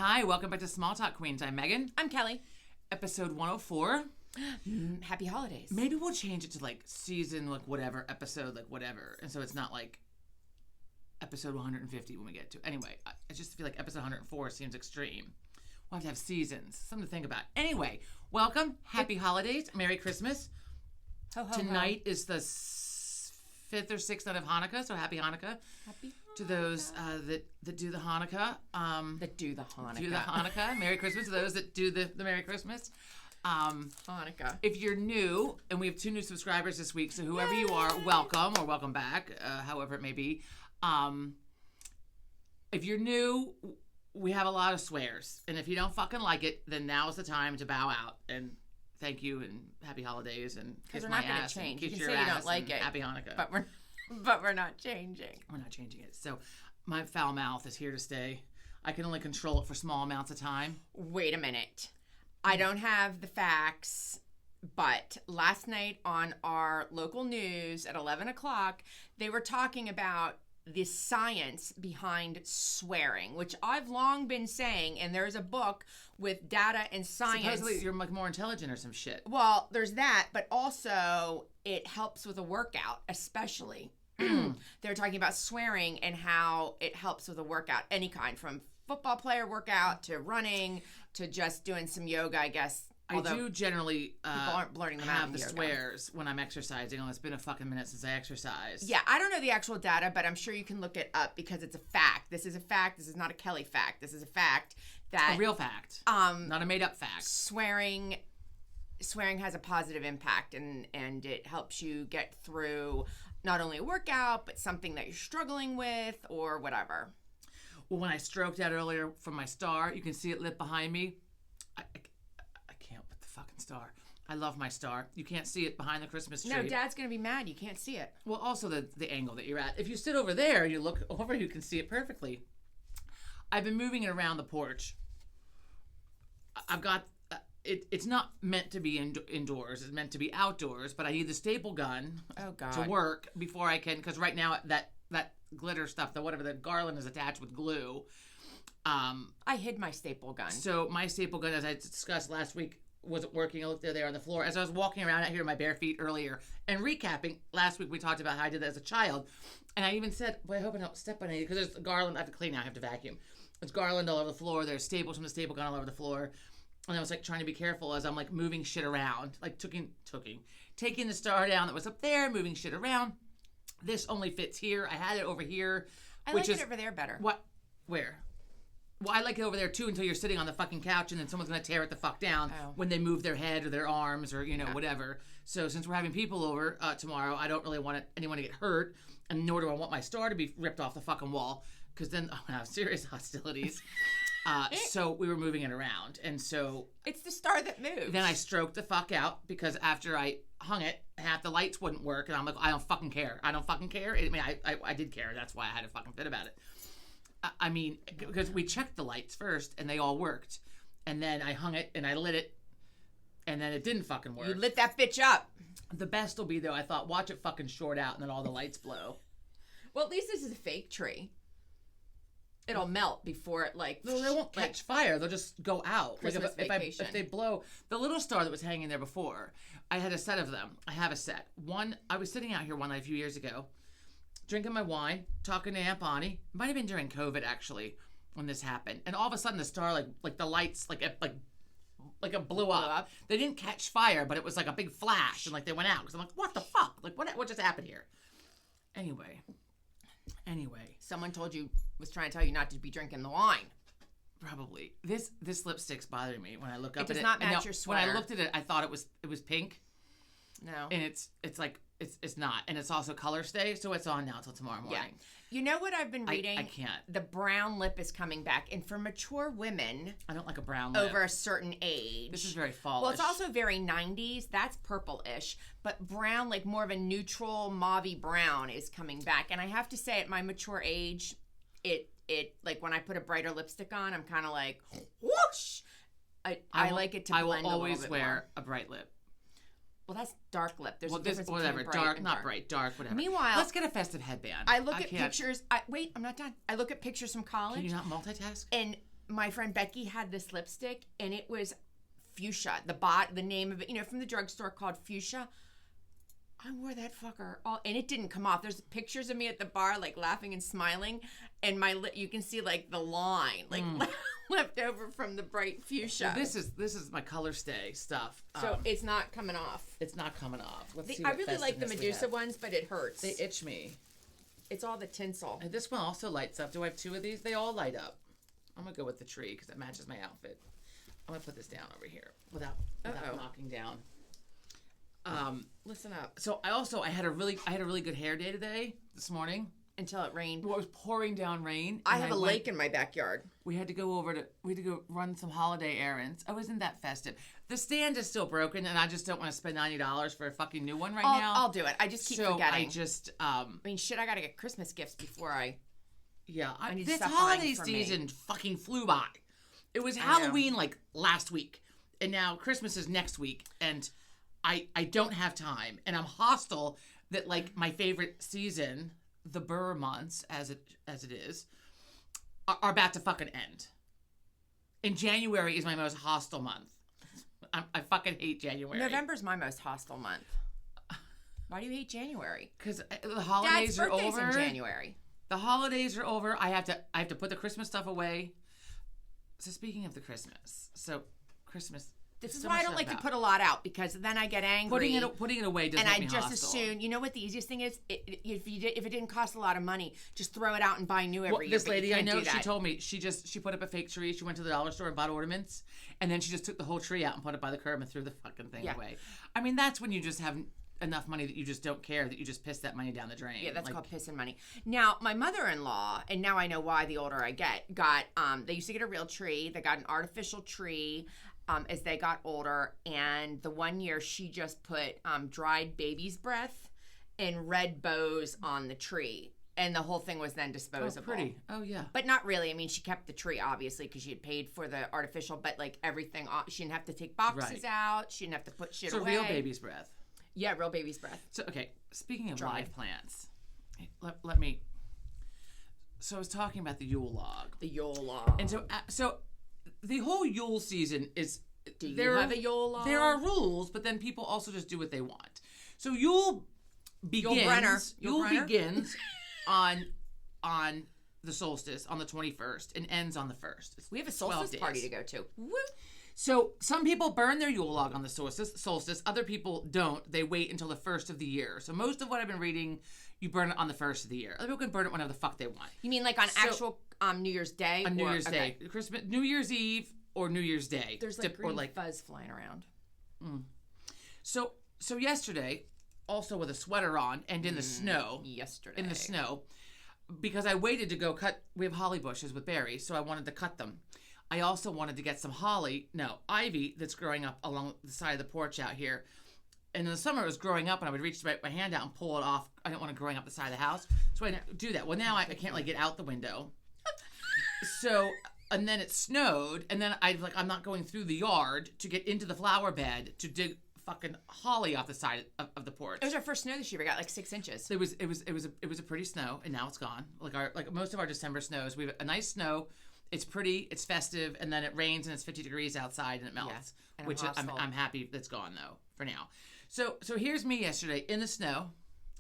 Hi, welcome back to Small Talk Queens. I'm Megan. I'm Kelly. Episode 104. Happy holidays. Maybe we'll change it to like season, like whatever, episode, like whatever. And so it's not like episode 150 when we get to it. Anyway, I just feel like episode 104 seems extreme. We'll have to have seasons. Something to think about. Anyway, welcome. Happy holidays. Merry Christmas. Ho, ho, Tonight is the 5th or 6th night of Hanukkah, so happy Hanukkah. Happy to those that do the Hanukkah. That do the Hanukkah. Do the Hanukkah. Merry Christmas to those that do the Merry Christmas. Hanukkah. If you're new, and we have 2 new subscribers this week, so whoever you are, welcome or welcome back, however it may be. If you're new, we have a lot of swears, and if you don't fucking like it, then now's the time to bow out and thank you and happy holidays and kiss my ass and kiss your ass. You don't like it. Happy Hanukkah. But we're not changing. We're not changing it. So my foul mouth is here to stay. I can only control it for small amounts of time. Wait a minute. I don't have the facts, but last night on our local news at 11 o'clock, they were talking about the science behind swearing, which I've long been saying, and there's a book with data and science. Supposedly you're like more intelligent or some shit. Well, there's that, but also it helps with a workout, especially. They're talking about swearing and how it helps with a workout, any kind, from football player workout to running to just doing some yoga, I guess. I do generally people aren't blurting them out have the swears when I'm exercising. It's been a fucking minute since I exercised. Yeah, I don't know the actual data, but I'm sure you can look it up because it's a fact. This is a fact. This is not a Kelly fact. This is a fact that a real fact, not a made up fact. Swearing has a positive impact, and it helps you get through not only a workout but something that you're struggling with or whatever. Well, when I stroked out earlier from my star, you can see it lit behind me. I can't with the fucking star. I love my star. You can't see it behind the Christmas tree. No, Dad's going to be mad. You can't see it. Well, also the angle that you're at. If you sit over there and you look over, you can see it perfectly. I've been moving it around the porch. I've got... It's not meant to be indoors. It's meant to be outdoors, but I need the staple gun to work before I can... Because right now, that glitter stuff, the garland is attached with glue. I hid my staple gun. So my staple gun, as I discussed last week, wasn't working. I looked there on the floor. As I was walking around out here in my bare feet earlier and recapping, last week we talked about how I did that as a child. And I even said, boy, I hope I don't step on any, because there's garland. I have to clean now. I have to vacuum. There's garland all over the floor. There's staples from the staple gun all over the floor. And I was like trying to be careful as I'm like moving shit around, like taking the star down that was up there, moving shit around. This only fits here. I had it over here. I like it over there better. What? Where? Well, I like it over there too until you're sitting on the fucking couch and then someone's going to tear it the fuck down when they move their head or their arms or, whatever. So since we're having people over tomorrow, I don't really want anyone to get hurt, and nor do I want my star to be ripped off the fucking wall, because then I'm going to have serious hostilities. So we were moving it around, and so... It's the star that moves. Then I stroked the fuck out, because after I hung it, half the lights wouldn't work, and I'm like, I don't fucking care. I mean, I did care. That's why I had a fucking fit about it. I mean, because we checked the lights first, and they all worked. And then I hung it, and I lit it, and then it didn't fucking work. You lit that bitch up. The best will be, though, I thought, watch it fucking short out, and then all the lights blow. Well, at least this is a fake tree. It'll melt before it, No, they won't catch fire. They'll just go out. Christmas vacation. If they blow... The little star that was hanging there before, I had a set of them. I have a set. One, I was sitting out here one night a few years ago, drinking my wine, talking to Aunt Bonnie. It might have been during COVID, actually, when this happened. And all of a sudden, the star, like the lights, it blew up. They didn't catch fire, but it was like a big flash, and they went out. Because I'm like, what the fuck? What just happened here? Anyway. Someone was trying to tell you not to be drinking the wine. Probably. This lipstick's bothering me when I look up at it. It does not match your sweater. When I looked at it, I thought it was pink. No. And it's not. And it's also color stay, so it's on now until tomorrow morning. Yeah. You know what I've been reading? I can't. The brown lip is coming back. And for mature women... I don't like a brown lip. Over a certain age. This is very fallish. Well, it's also very 90s. That's purple-ish. But brown, more of a neutral, mauve-y brown is coming back. And I have to say, at my mature age, it when I put a brighter lipstick on, I'm kind of like, whoosh! I like it to blend a little bit more. I will always wear a bright lip. Well, that's dark lip. There's a difference between bright dark, and not bright, dark, whatever. Meanwhile, let's get a festive headband. I look at pictures. Wait, I'm not done. I look at pictures from college. Can you not multitask? And my friend Becky had this lipstick, and it was fuchsia. The name of it, from the drugstore, called Fuchsia. I wore that fucker and it didn't come off. There's pictures of me at the bar, like laughing and smiling, and you can see like the line, like left over from the bright fuchsia. Well, this is my color stay stuff. So it's not coming off. It's not coming off. Let's see. I really like the Medusa ones, but it hurts. They itch me. It's all the tinsel. And this one also lights up. Do I have 2 of these? They all light up. I'm gonna go with the tree because it matches my outfit. I'm gonna put this down over here without knocking down. Listen up. So I had a really good hair day today, this morning. Until it rained. Well, it was pouring down rain. I have a lake in my backyard. We had to go run some holiday errands. Oh, isn't that festive? The stand is still broken, and I just don't want to spend $90 for a fucking new one now. I'll do it. I just keep forgetting. I gotta get Christmas gifts before I... Yeah, need this stuff holiday for season me. fucking flew by. It was Halloween like last week, and now Christmas is next week, and I don't have time, and I'm hostile that like my favorite season, the Burr months as it is, are about to fucking end. And January is my most hostile month. I fucking hate January. November's my most hostile month. Why do you hate January? Because the holidays are over. In January. The holidays are over. I have to put the Christmas stuff away. So speaking of the Christmas, Christmas. This is why I don't like to put a lot out, because then I get angry. Putting it away doesn't make me hostile. And I just assume, you know what the easiest thing is? If it didn't cost a lot of money, just throw it out and buy new every year. This lady I know, she told me she put up a fake tree. She went to the dollar store and bought ornaments, and then she just took the whole tree out and put it by the curb and threw the fucking thing away. I mean, that's when you just have enough money that you just don't care, that you just piss that money down the drain. Yeah, that's called pissing money. Now, my mother-in-law, and now I know why the older I get, they used to get a real tree. They got an artificial tree as they got older, and the one year she just put dried baby's breath and red bows on the tree, and the whole thing was then disposable. Oh, pretty. Oh, yeah. But not really. I mean, she kept the tree, obviously, because she had paid for the artificial, but like everything, she didn't have to take boxes out. She didn't have to put shit away. So real baby's breath. Yeah, real baby's breath. So, okay, speaking of live plants, let me... So I was talking about the Yule log. The Yule log. And so the whole Yule season is... Do you have a Yule log? There are rules, but then people also just do what they want. So Yule begins... Yule begins on the solstice, on the 21st, and ends on the 1st. We have a solstice party to go to. Woo! So some people burn their Yule log on the solstice. Other people don't. They wait until the 1st of the year. So most of what I've been reading, you burn it on the 1st of the year. Other people can burn it whenever the fuck they want. You mean like on actual New Year's Day? On New Year's Day. Christmas, New Year's Eve or New Year's Day. There's like green fuzz flying around. So yesterday, also with a sweater on and in the snow. Yesterday. In the snow. Because I waited to go cut, we have holly bushes with berries, so I wanted to cut them. I also wanted to get some ivy that's growing up along the side of the porch out here. And in the summer, it was growing up, and I would reach my hand out and pull it off. I didn't want it growing up the side of the house, so I didn't do that. Well, now I can't like get out the window. So, and then it snowed, and then I'm not going through the yard to get into the flower bed to dig fucking holly off the side of the porch. It was our first snow this year. We got like 6 inches. It was a pretty snow, and now it's gone. Like most of our December snows, we have a nice snow. It's pretty, it's festive, and then it rains and it's 50 degrees outside and it melts, which I'm happy that's gone though for now. So here's me yesterday in the snow,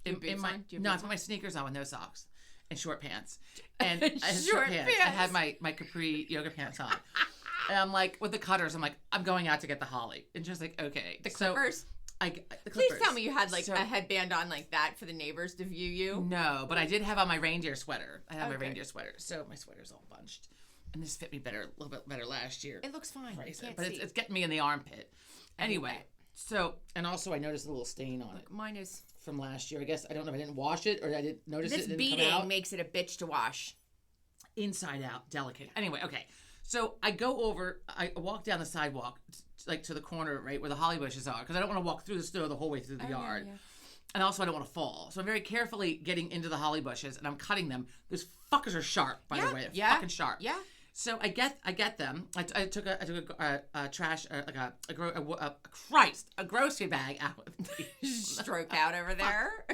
I put my sneakers on with no socks and short pants, and short pants. I had my capri yoga pants on, and I'm like with the cutters. I'm like, I'm going out to get the holly, and just like, okay, the clippers. The Please clippers. tell me you had a headband on like that for the neighbors to view you. No, but I did have on my reindeer sweater. I had my reindeer sweater, so my sweater's all bunched. And this fit me a little bit better last year. It looks fine. But it's getting me in the armpit. Anyway, so, and also I noticed a little stain on it. Mine is from last year. I guess, I don't know if I didn't wash it or I didn't notice this it. This beading makes it a bitch to wash. Inside out, delicate. Anyway, okay. So I walk down the sidewalk, like to the corner, right, where the holly bushes are, because I don't want to walk through the snow the whole way through the yard. Yeah. And also I don't want to fall. So I'm very carefully getting into the holly bushes, and I'm cutting them. Those fuckers are sharp, by the way. They're fucking sharp. Yeah. So I get them. I took a trash a grocery bag out with me. Stroke out over there.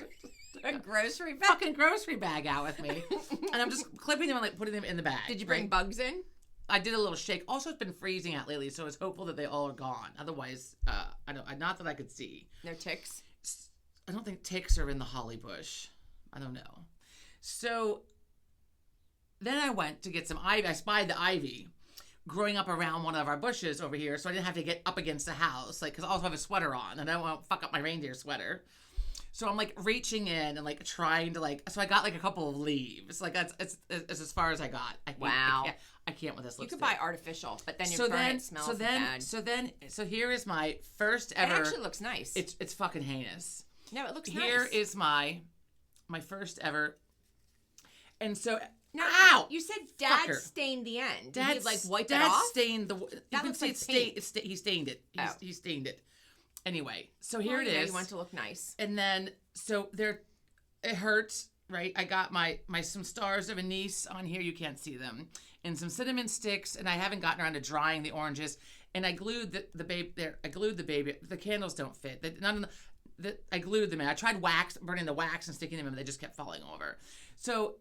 A grocery bag. Fucking grocery bag out with me, and I'm just clipping them and like putting them in the bag. Did you bring bugs in? I did a little shake. Also, it's been freezing out lately, so I was hopeful that they all are gone. Otherwise, I don't. Not that I could see. No ticks. I don't think ticks are in the holly bush. I don't know. So then I went to get some ivy. I spied the ivy growing up around one of our bushes over here, so I didn't have to get up against the house, like, because I also have a sweater on, and I don't want to fuck up my reindeer sweater. So I'm like reaching in and like trying to like. So I got like a couple of leaves. Like it's as far as I got. Wow. I can't with this lipstick. You could buy artificial, but then your burn smells bad. So here is my first ever. It actually looks nice. It's fucking heinous. No, it looks nice. Here is my first ever. And so, no, ow! You said Dad stained the end. Did he like wipe it off? Dad stained the. You can see like he stained it. He stained it. Anyway, so here it is. You want to look nice. And then, so there, it hurts, right? I got my some stars of anise on here. You can't see them. And some cinnamon sticks. And I haven't gotten around to drying the oranges. And I glued the baby there. I glued the baby. The candles don't fit. I glued them in. I tried burning the wax and sticking them in, but they just kept falling over. So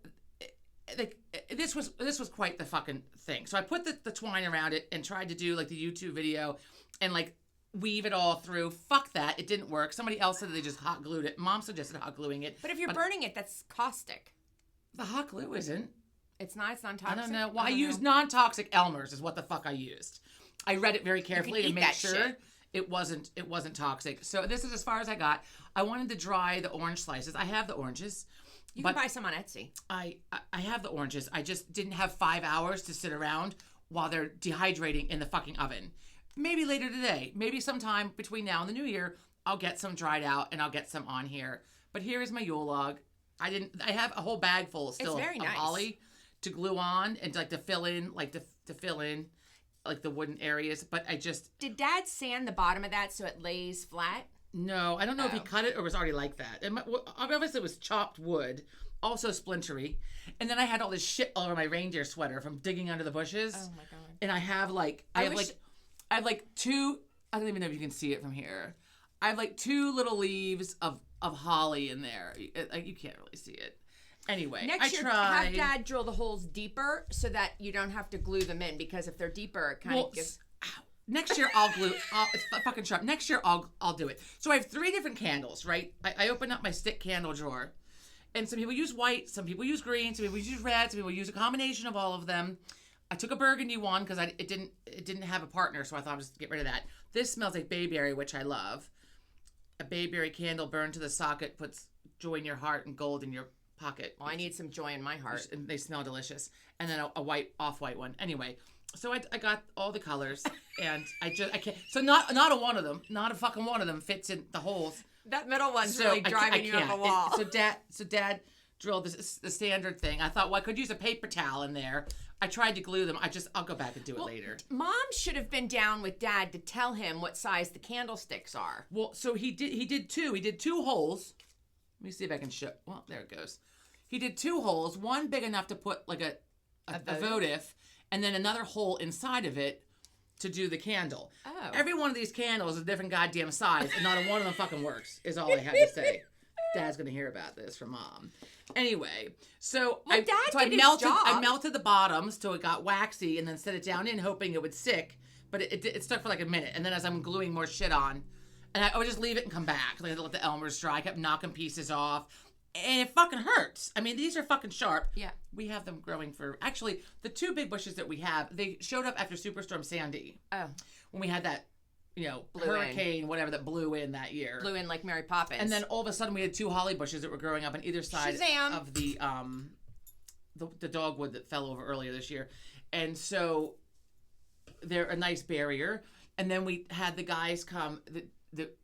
this was quite the fucking thing. So I put the twine around it and tried to do like the YouTube video and like weave it all through. Fuck that. It didn't work. Somebody else said they just hot glued it. Mom suggested hot gluing it. But if you're burning it, that's caustic. The hot glue isn't. It's not. It's non-toxic. I don't know. Well, I used non-toxic Elmer's is what the fuck I used. I read it very carefully to make sure it wasn't toxic. So this is as far as I got. I wanted to dry the orange slices. I have the oranges. You can buy some on Etsy. I have the oranges. I just didn't have 5 hours to sit around while they're dehydrating in the fucking oven. Maybe later today. Maybe sometime between now and the new year, I'll get some dried out and I'll get some on here. But here is my Yule log. I have a whole bag full still of holly to glue on and like to fill in like the wooden areas. But I just did Dad sand the bottom of that so it lays flat? No, I don't know if he cut it or was already like that. Obviously, it was chopped wood, also splintery. And then I had all this shit all over my reindeer sweater from digging under the bushes. Oh my god! And I have two. I don't even know if you can see it from here. I have like 2 little leaves of holly in there. You can't really see it. Anyway, next year, have Dad drill the holes deeper so that you don't have to glue them in, because if they're deeper, it kind of gets. Next year I'll glue. It's fucking sharp. Next year I'll do it. So I have 3 different candles, right? I open up my stick candle drawer, and some people use white, some people use green, some people use red, some people use a combination of all of them. I took a burgundy one because it didn't have a partner, so I thought I'd just get rid of that. This smells like bayberry, which I love. A bayberry candle burned to the socket puts joy in your heart and gold in your pocket. Well, I need some joy in my heart. And they smell delicious. And then a white, off-white one. Anyway. So I got all the colors, and I can't. So not a one of them, not a fucking one of them fits in the holes. That middle one's really driving you up a wall. So Dad drilled the standard thing. I thought, well, I could use a paper towel in there. I tried to glue them. I'll go back and do it later. Mom should have been down with Dad to tell him what size the candlesticks are. Well, so he did 2. He did 2 holes. Let me see if I can show. Well, there it goes. He did 2 holes. One big enough to put like a votive. And then another hole inside of it to do the candle. Oh. Every one of these candles is a different goddamn size, and not a one of them fucking works, is all I have to say. Dad's going to hear about this from Mom. Anyway, I melted the bottoms till it got waxy, and then set it down in, hoping it would stick. But it stuck for like a minute. And then as I'm gluing more shit on, and I would just leave it and come back. Like, I let the Elmer's dry. I kept knocking pieces off. And it fucking hurts. I mean, these are fucking sharp. Yeah. We have them growing for... Actually, the 2 big bushes that we have, they showed up after Superstorm Sandy. Oh. When we had that, hurricane, whatever, that blew in that year. Blew in like Mary Poppins. And then all of a sudden we had 2 holly bushes that were growing up on either side of the dogwood that fell over earlier this year. And so they're a nice barrier. And then we had the guys come...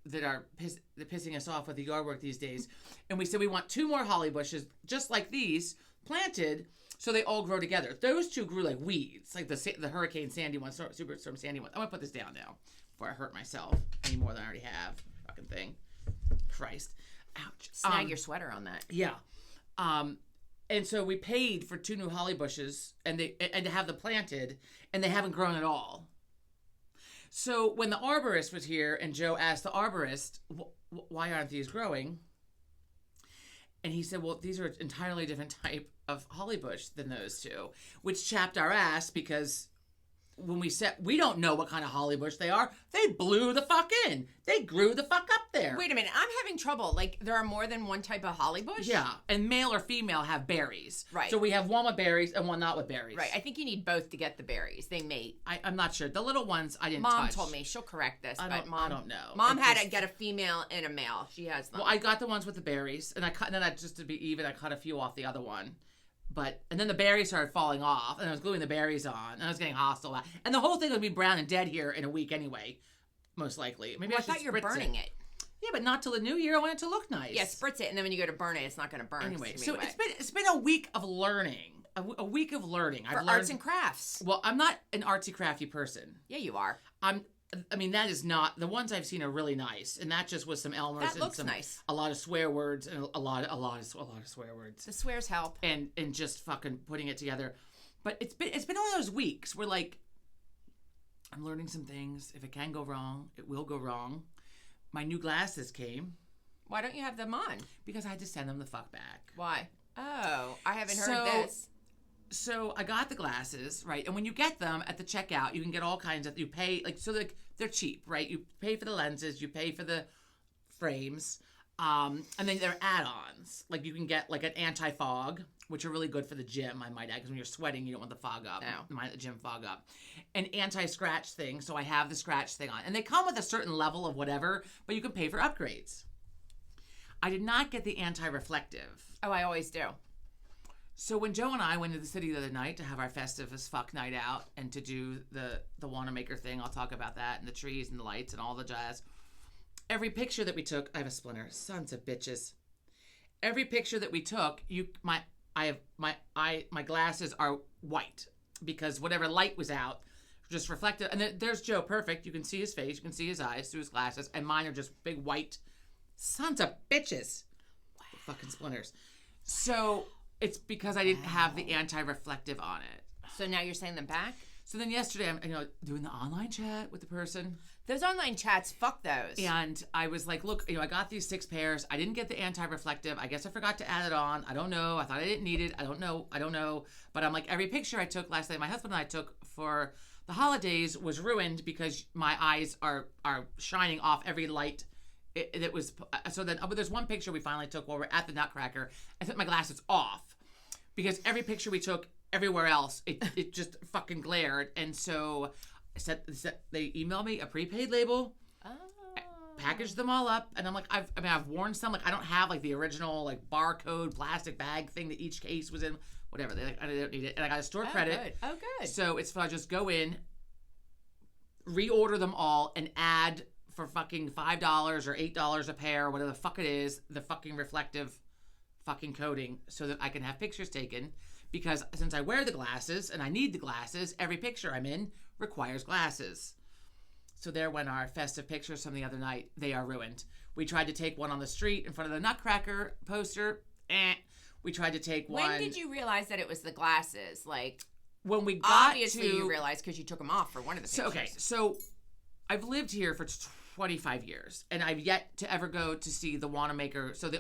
that are pissing us off with the yard work these days. And we said we want 2 more holly bushes, just like these, planted so they all grow together. Those 2 grew like weeds, like the Hurricane Sandy one, Superstorm Sandy one. I'm going to put this down now before I hurt myself any more than I already have. Fucking thing. Christ. Ouch. Snag your sweater on that. Yeah. And so we paid for 2 new holly bushes and to have them planted, and they haven't grown at all. So when the arborist was here and Joe asked the arborist, why aren't these growing? And he said, well, these are an entirely different type of holly bush than those 2, which chapped our ass because when we said we don't know what kind of holly bush they are, they blew the fuck in. They grew the fuck up there. Wait a minute, I'm having trouble. Like, there are more than one type of holly bush? Yeah, and male or female have berries. Right. So we have one with berries and one not with berries. Right. I think you need both to get the berries. They mate. I'm not sure. The little ones I didn't Mom touch. told me. She'll correct this. I don't know. Mom had to get a female and a male. She has them. Well, I got the ones with the berries, and just to be even, I cut a few off the other one. And then the berries started falling off, and I was gluing the berries on, and I was getting hostile. And the whole thing would be brown and dead here in a week anyway, most likely. Maybe I thought you were burning it. Yeah, but not till the new year. I want it to look nice. Yeah, spritz it, and then when you go to burn it, it's not going to burn. Anyway, so it's been a week of learning. A week of learning. I've learned arts and crafts. Well, I'm not an artsy crafty person. Yeah, you are. That is not, the ones I've seen are really nice, and that just was some Elmer's. That looks nice. A lot of swear words and a lot of swear words. The swears help. And just fucking putting it together. But it's been one of those weeks where, like, I'm learning some things. If it can go wrong, it will go wrong. My new glasses came. Why don't you have them on? Because I had to send them the fuck back. Why? Oh, I haven't heard this. So I got the glasses, right? And when you get them at the checkout, you can get all kinds of, you pay, like, so they're cheap, right? You pay for the lenses, you pay for the frames, and then they're add-ons. Like, you can get, like, an anti-fog, which are really good for the gym, I might add, because when you're sweating, you don't want the fog up. No. Mind the gym fog up. An anti-scratch thing, so I have the scratch thing on. And they come with a certain level of whatever, but you can pay for upgrades. I did not get the anti-reflective. Oh, I always do. So when Joe and I went to the city the other night to have our Festive as fuck night out and to do the Wanamaker thing, I'll talk about that, and the trees and the lights and all the jazz. Every picture that we took, I have a splinter, sons of bitches. Every picture that we took, my glasses are white because whatever light was out just reflected. And there's Joe, perfect. You can see his face, you can see his eyes through his glasses, and mine are just big white sons of bitches. Wow. Fucking splinters. So it's because I didn't have the anti-reflective on it. So now you're sending them back? So then yesterday, I'm doing the online chat with the person. Those online chats, fuck those. And I was like, look, I got these 6 pairs. I didn't get the anti-reflective. I guess I forgot to add it on. I don't know. I thought I didn't need it. I don't know. But I'm like, every picture I took last night, my husband and I took for the holidays was ruined because my eyes are shining off every light. It was, so then, but there's one picture we finally took while we're at the Nutcracker. I took my glasses off because every picture we took everywhere else, it just fucking glared. And so they emailed me a prepaid label, packaged them all up, and I'm like, I've worn some, like I don't have like the original like barcode plastic bag thing that each case was in, whatever. They're like, I don't need it, and I got a store credit. Good. Oh, good. So it's I just go in, reorder them all, and add for fucking $5 or $8 a pair, or whatever the fuck it is, the fucking reflective fucking coating, so that I can have pictures taken. Because since I wear the glasses and I need the glasses, every picture I'm in requires glasses. So there went our Festive pictures from the other night. They are ruined. We tried to take one on the street in front of the Nutcracker poster. We tried to take one. When did you realize that it was the glasses? Like, when we got obviously you realized because you took them off for one of the pictures. So I've lived here for 25 years, and I've yet to ever go to see the Wanamaker. So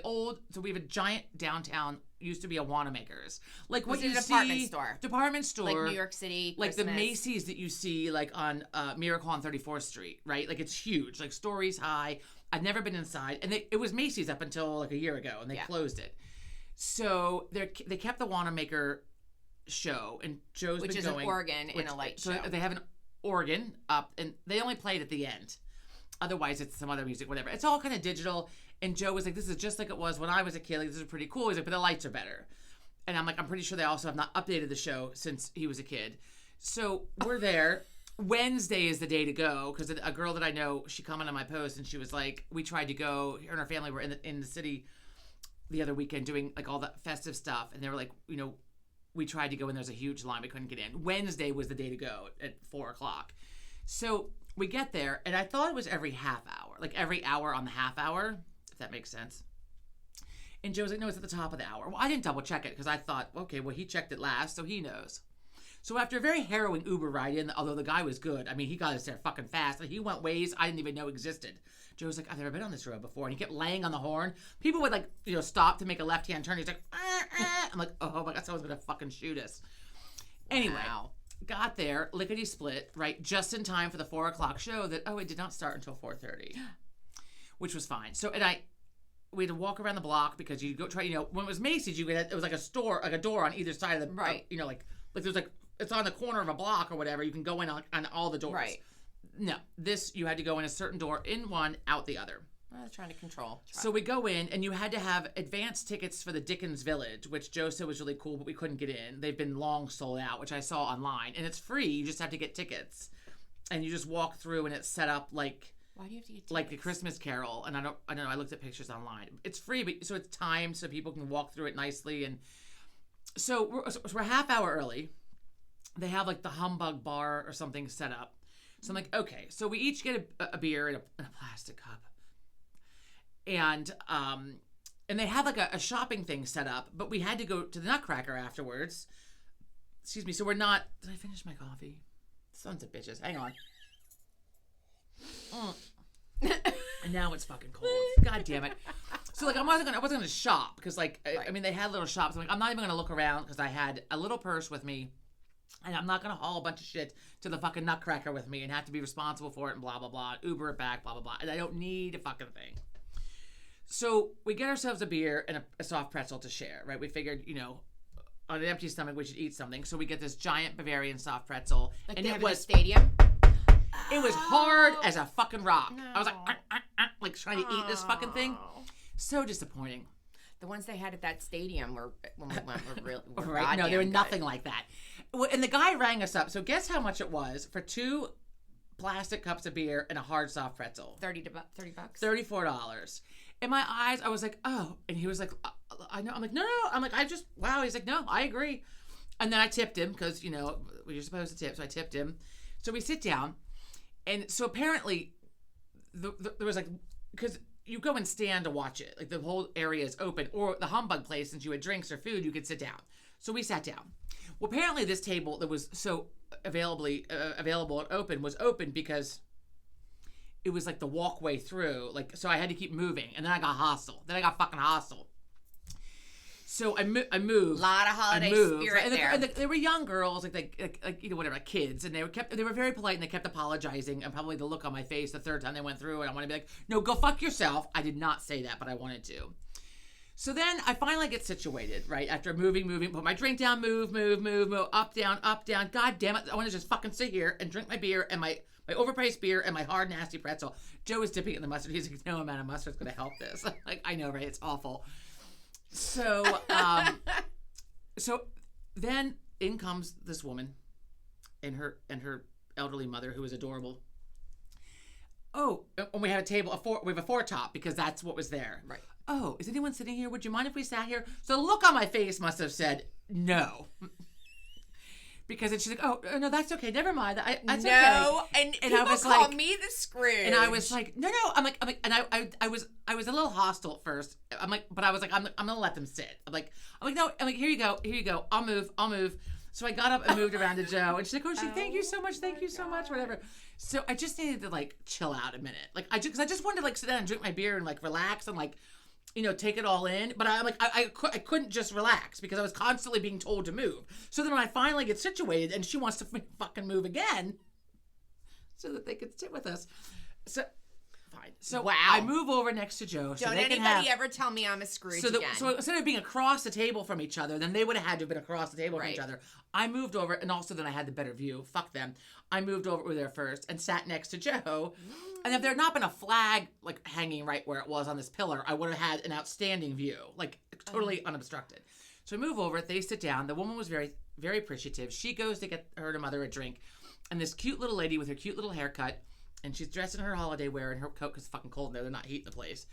we have a giant downtown, used to be a Wanamaker's. Like what you see, department store. Like New York City, like Christmas. the Macy's that you see like on Miracle on 34th Street, right? Like it's huge, like stories high. I've never been inside, and it was Macy's up until like a year ago, and they closed it. So they kept the Wanamaker show, and Joe's which been is going, an organ in a light show. So they have an organ up, and they only play it at the end. Otherwise, it's some other music, whatever. It's all kind of digital. And Joe was like, this is just like it was when I was a kid. Like, this is pretty cool. He's like, but the lights are better. And I'm like, I'm pretty sure they also have not updated the show since he was a kid. So we're there. Wednesday is the day to go, because a girl that I know, she commented on my post, and she was like, we tried to go. Her and her family were in the city the other weekend doing like all the Festive stuff. And they were like, we tried to go, and there's a huge line. We couldn't get in. Wednesday was the day to go at 4 o'clock. So we get there, and I thought it was every half hour, like every hour on the half hour, if that makes sense. And Joe was like, no, it's at the top of the hour. Well, I didn't double check it because I thought, okay, well, he checked it last, so he knows. So after a very harrowing Uber ride in, although the guy was good, I mean, he got us there fucking fast. Like, he went ways I didn't even know existed. Joe was like, I've never been on this road before. And he kept laying on the horn. People would, like, stop to make a left-hand turn. He's like, ah, ah. I'm like, oh my God, someone's going to fucking shoot us. Anyway. Wow. got there, lickety split, right, just in time for the 4:00 show. That it did not start until 4:30, which was fine. So we had to walk around the block because you go try. When it was Macy's, it was like a store, like a door on either side of the right. Like there's like it's on the corner of a block or whatever. You can go in on all the doors. Right. No, this you had to go in a certain door, in one, out the other. I was trying to control. So we go in, and you had to have advance tickets for the Dickens Village, which Joe said was really cool, but we couldn't get in. They've been long sold out, which I saw online, and it's free. You just have to get tickets, and you just walk through, and it's set up like. Why do you have to get tickets? Like a Christmas Carol, and I don't know. I looked at pictures online. It's free, but so it's timed so people can walk through it nicely, and so we're half hour early. They have like the Humbug Bar or something set up. So I'm like, okay. So we each get a beer in a plastic cup. And they had like a shopping thing set up, but we had to go to the Nutcracker afterwards. Excuse me. So we're not. Did I finish my coffee? Sons of bitches. Hang on. And now it's fucking cold. God damn it. So like I wasn't gonna shop because like I mean they had little shops. I'm like I'm not even gonna look around because I had a little purse with me, and I'm not gonna haul a bunch of shit to the fucking Nutcracker with me and have to be responsible for it and blah blah blah. Uber it back, blah blah blah. And I don't need a fucking thing. So we get ourselves a beer and a soft pretzel to share, right? We figured, on an empty stomach we should eat something. So we get this giant Bavarian soft pretzel, like and it was a stadium. It was hard as a fucking rock. No. I was like trying to eat this fucking thing. So disappointing. The ones they had at that stadium when we went were right? No, they were nothing like that. And the guy rang us up. So guess how much it was for 2 plastic cups of beer and a hard soft pretzel? $30. $34. In my eyes, I was like, oh. And he was like, I know. I'm like, no. I'm like, wow. He's like, no, I agree. And then I tipped him because, you're supposed to tip. So I tipped him. So we sit down. And so apparently, there was like, because you go and stand to watch it. Like the whole area is open. Or the Humbug place, since you had drinks or food, you could sit down. So we sat down. Well, apparently this table that was so available and open was open because it was like the walkway through. Like, so I had to keep moving. And then I got hostile. Fucking hostile. So I moved. A lot of holiday spirit there. And they were young girls, whatever, like kids, and they were very polite, and they kept apologizing, and probably the look on my face the third time they went through, and I want to be like, no, go fuck yourself. I did not say that, but I wanted to. So then I finally get situated, right, after moving, put my drink down, move, up, down. God damn it, I want to just fucking sit here and drink my beer and my overpriced beer and my hard, nasty pretzel. Joe is dipping it in the mustard. He's like, no amount of mustard is going to help this. Like, I know, right? It's awful. So, so then in comes this woman and her elderly mother, who is adorable. Oh, and we have a table, we have a 4-top because that's what was there. Right. Oh, is anyone sitting here? Would you mind if we sat here? So the look on my face must have said no. Because then she's like, oh, no, that's okay. Never mind. That's okay. No, and people I was call like, me the Scrooge. And I was like, no. I'm like, and I was a little hostile at first. I'm like, but I was like, I'm gonna let them sit. I'm like, no. I'm like, here you go. I'll move. So I got up and moved around to Joe, and she's like, thank you so much, whatever. So I just needed to like chill out a minute, like I just wanted to like sit down and drink my beer and like relax and like, take it all in. But I'm like, I couldn't just relax because I was constantly being told to move. So then when I finally get situated and she wants to fucking move again so that they could sit with us. So, fine. So wow. I move over next to Joe. So Don't they anybody ever tell me I'm a Scrooge again. So instead of being across the table from each other, then they would have had to have been across the table from each other. I moved over, and also then I had the better view. Fuck them. I moved over there first and sat next to Joe. And if there had not been a flag like hanging right where it was on this pillar, I would have had an outstanding view, like totally unobstructed. So I move over, they sit down. The woman was very, very appreciative. She goes to get her and her mother a drink. And this cute little lady with her cute little haircut, and she's dressed in her holiday wear and her coat because it's fucking cold in there. They're not heating the place.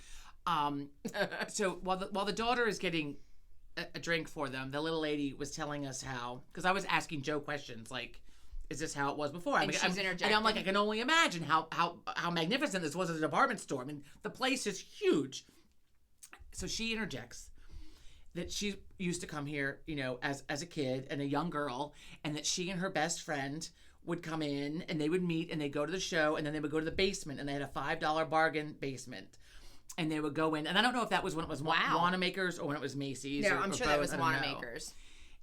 So while the daughter is getting a drink for them, the little lady was telling us how, because I was asking Joe questions like, is this how it was before? And she's interjecting. And I'm like, I can only imagine how magnificent this was at a department store. I mean, the place is huge. So she interjects that she used to come here, as a kid and a young girl, and that she and her best friend would come in and they would meet and they'd go to the show and then they would go to the basement and they had a $5 bargain basement. And they would go in, and I don't know if that was when it was Wanamaker's or when it was Macy's. No, or I'm sure both. that was I don't know. Wanamaker's.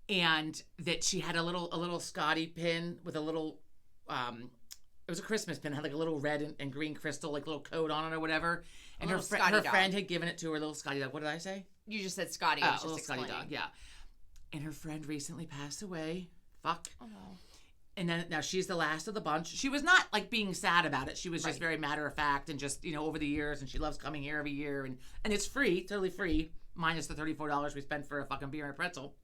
and that she had a little Scotty pin with a little it was a Christmas pin, it had like a little red and green crystal, like little code on it or whatever. And her friend had given it to her, little Scotty dog. What did I say? You just said Scotty. Oh, a little Scotty dog, yeah. And her friend recently passed away. Fuck. Oh. And then now she's the last of the bunch. She was not like being sad about it. She was just very matter of fact and just, over the years, and she loves coming here every year, and it's free, totally free, minus the $34 we spent for a fucking beer and a pretzel.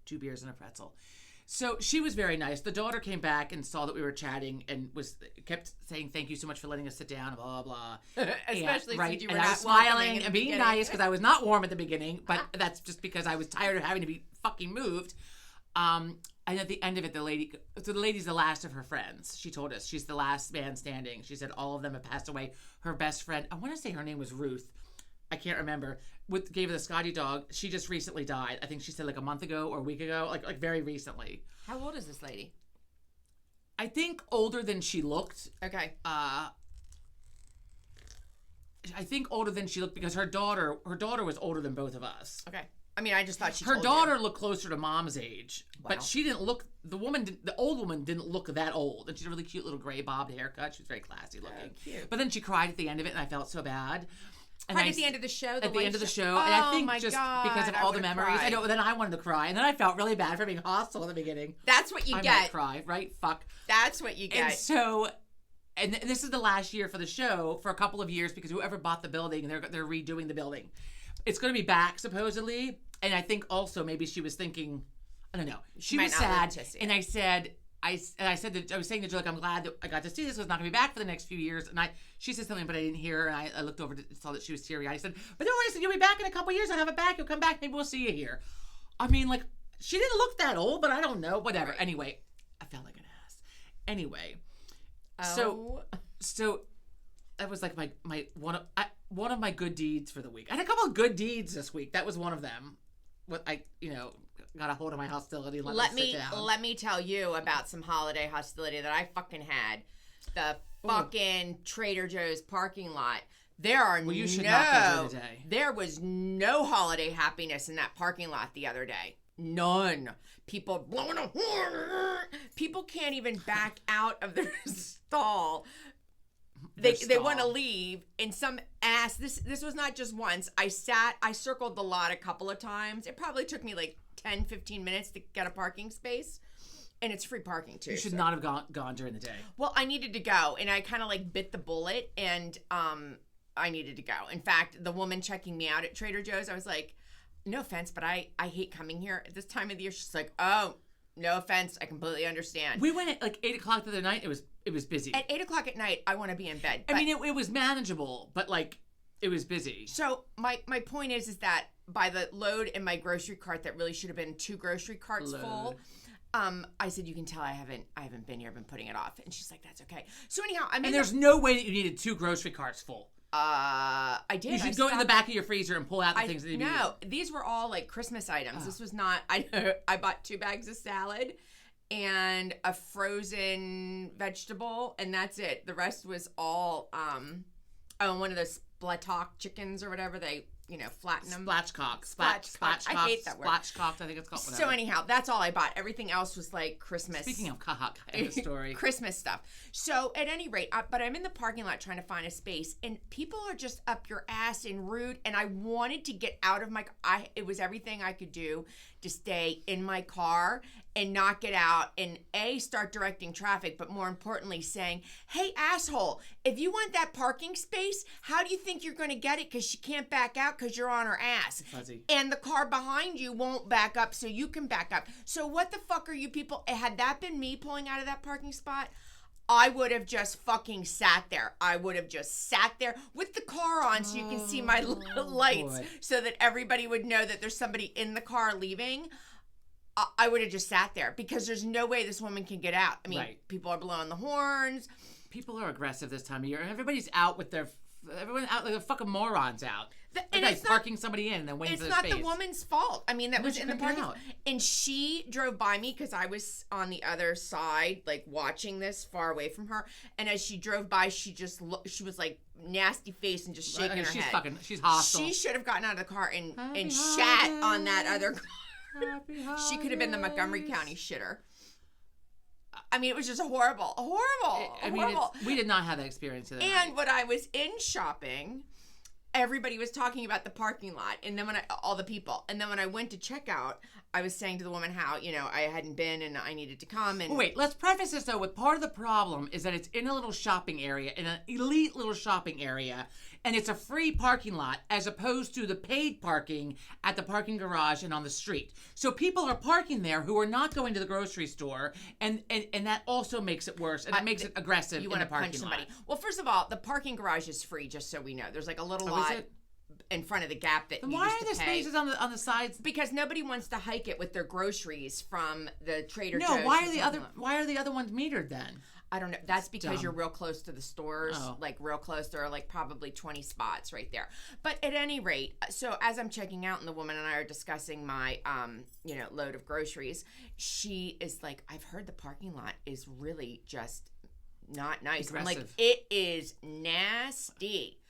2 beers and a pretzel. So she was very nice. The daughter came back and saw that we were chatting and kept saying thank you so much for letting us sit down, blah blah. Especially since you were and I was smiling and being nice because I was not warm at the beginning, but that's just because I was tired of having to be fucking moved. And at the end of it, the lady's the last of her friends. She told us she's the last man standing. She said all of them have passed away. Her best friend, I want to say her name was Ruth. I can't remember. Gave her the Scotty dog. She just recently died. I think she said like a month ago or a week ago, like very recently. How old is this lady? I think older than she looked. Okay. I think older than she looked because her daughter was older than both of us. Okay. I mean, I just thought her daughter looked closer to mom's age, but she didn't look. The old woman didn't look that old, and she had a really cute little gray bobbed haircut. She was very classy looking. Cute. But then she cried at the end of it, and I felt so bad. Right at the end of the show? At the end of the show. And I think just because of all the memories. Cried. I know, then I wanted to cry. And then I felt really bad for being hostile in the beginning. That's what you get. I might cry, right? Fuck. That's what you get. And so, and this is the last year for the show for a couple of years because whoever bought the building, they're redoing the building. It's going to be back, supposedly. And I think also maybe she was thinking, I don't know. She was sad. And I said... I was saying to Jill, like, I'm glad that I got to see this. It's not going to be back for the next few years. And she said something, but I didn't hear her. And I looked over and saw that she was teary-eyed. I said, but don't worry, I said, you'll be back in a couple of years. I'll have it back. You'll come back. Maybe we'll see you here. I mean, like, she didn't look that old, but I don't know. Whatever. Right. Anyway, I felt like an ass. Anyway. Oh. So that was like my one of my good deeds for the week. I had a couple of good deeds this week. That was one of them. What got a hold of my hostility. Let me tell you about some holiday hostility that I fucking had. The fucking Trader Joe's parking lot. There was no holiday happiness in that parking lot the other day. None. People blowing a horn. People can't even back out of their stall. They want to leave, and some ass. This was not just once. I circled the lot a couple of times. It probably took me like 10, 15 minutes to get a parking space, and it's free parking too. You should not have gone during the day. Well, I needed to go, and I kind of like bit the bullet, and I needed to go. In fact, the woman checking me out at Trader Joe's, I was like, no offense, but I hate coming here at this time of the year. She's like, oh, no offense, I completely understand. We went at like 8 o'clock the other night. It was busy. At 8 o'clock at night, I want to be in bed. I mean, it was manageable, but like it was busy. So my point is that by the load in my grocery cart that really should have been 2 grocery carts full, I said, you can tell I haven't been here. I've been putting it off. And she's like, that's okay. So anyhow, and there's no way that you needed 2 grocery carts full. I did. You should go in the back of your freezer and pull out the things that you need. No, these were all like Christmas items. This was not. I bought 2 bags of salad and a frozen vegetable, and that's it. The rest was all one of those splatock chickens or whatever they flatten them. Splatchcock. I hate that word. Splatchcock, I think it's called. Whatever. So anyhow, that's all I bought. Everything else was like Christmas. Speaking of cock, I have a story. Christmas stuff. So at any rate, but I'm in the parking lot trying to find a space, and people are just up your ass and rude. And I wanted to get out of my. It was everything I could do to stay in my car and not get out and start directing traffic, but more importantly saying, hey, asshole, if you want that parking space, how do you think you're going to get it? Because she can't back out because you're on her ass. Fuzzy. And the car behind you won't back up so you can back up. So what the fuck are you people? Had that been me pulling out of that parking spot, I would have just fucking sat there. I would have just sat there with the car on so you can see my lights so that everybody would know that there's somebody in the car leaving. I would have just sat there because there's no way this woman can get out. I mean, people are blowing the horns. People are aggressive this time of year. Everybody's out with everyone's out like the fucking morons out. And it's parking somebody in and then waiting for their space. It's not the woman's fault. I mean, that was in the parking lot. And she drove by me because I was on the other side, like watching this far away from her. And as she drove by, she was like nasty face and just shaking her head. She's hostile. She should have gotten out of the car and shat on that other car. Happy holidays. She could have been the Montgomery County shitter. I mean, it was just horrible. We did not have that experience the other And night. when I was in shopping, everybody was talking about the parking lot, and then all the people, and then when I went to check out, I was saying to the woman how, I hadn't been and I needed to come. And Wait, let's preface this though with part of the problem is that it's in a little shopping area, in an elite little shopping area, and it's a free parking lot as opposed to the paid parking at the parking garage and on the street. So people are parking there who are not going to the grocery store, and that also makes it worse, and it makes it aggressive you in the want to punch parking somebody. lot. Well, first of all, the parking garage is free, just so we know. There's like a little is lot it? in front of the Gap that Then you why used are to there pay. spaces on the sides? Because nobody wants to hike it with their groceries from the Trader No, Joe's. why are the other ones metered then? I don't know. That's because dumb. you're real close to the stores, Oh. like real close. There are like probably 20 spots right there. But at any rate, so as I'm checking out and the woman and I are discussing my, load of groceries, she is like, I've heard the parking lot is really just not nice. I'm like, Aggressive. it is nasty.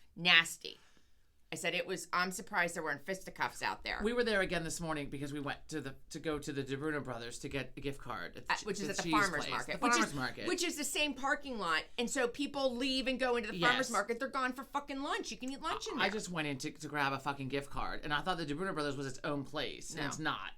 I said I'm surprised there weren't fisticuffs out there. We were there again this morning because we went to go to the DeBruno Brothers to get a gift card, Which is at the cheese farmer's place. market. The farmer's market. Which is the same parking lot. And so people leave and go into the farmer's Yes. market. They're gone for fucking lunch. You can eat lunch in there. I just went in to grab a fucking gift card, and I thought the DeBruno Brothers was its own place, and No. it's not.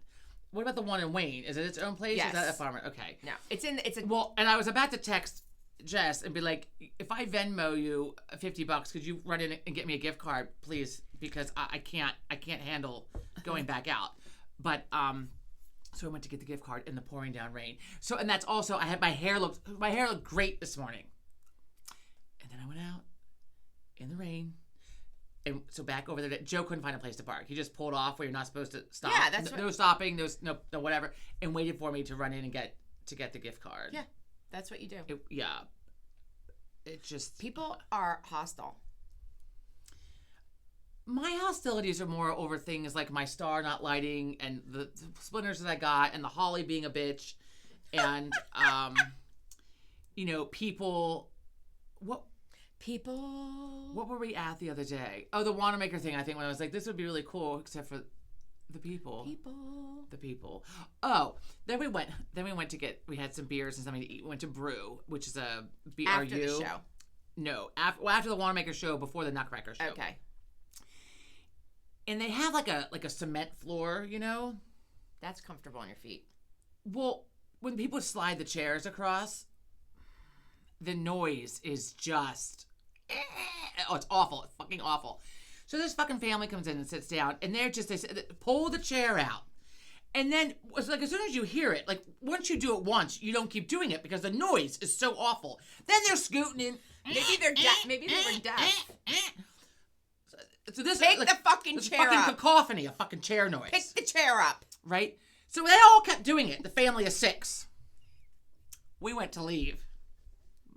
What about the one in Wayne? Is it its own place? Yes. Or is that a farmer? Okay. No, it's a Well, and I was about to text Jess and be like, if I Venmo you $50, could you run in and get me a gift card, please? Because I can't handle going back out. But so I went to get the gift card in the pouring down rain. So, and that's also, my hair looked great this morning. And then I went out in the rain. And so back over there, Joe couldn't find a place to park. He just pulled off where you're not supposed to stop. Yeah, that's no stopping, no whatever, and waited for me to run in and get the gift card. Yeah, that's what you do. It just People are hostile. my hostilities are more over things like my star not lighting and the splinters that I got and the holly being a bitch and people. What were we at the other day? Oh, the Wanamaker thing. I think when I was like, this would be really cool, except for the people. The people. Oh, then we went to we had some beers and something to eat. We went to Brew, which is a BRU. After the show. No, after the Wanamaker show, before the Nutcracker show. Okay. And they have like a cement floor, That's comfortable on your feet. Well, when people slide the chairs across, the noise is just, it's awful. It's fucking awful. So this fucking family comes in and sits down, and they pull the chair out. And then it's like as soon as you hear it, like once you do it once, you don't keep doing it because the noise is so awful. Then they're scooting in. Maybe they're deaf. Maybe they were deaf. So this Take like, the fucking this chair fucking up. cacophony, a fucking chair noise. Pick the chair up. Right? So they all kept doing it. The family of 6. We went to leave.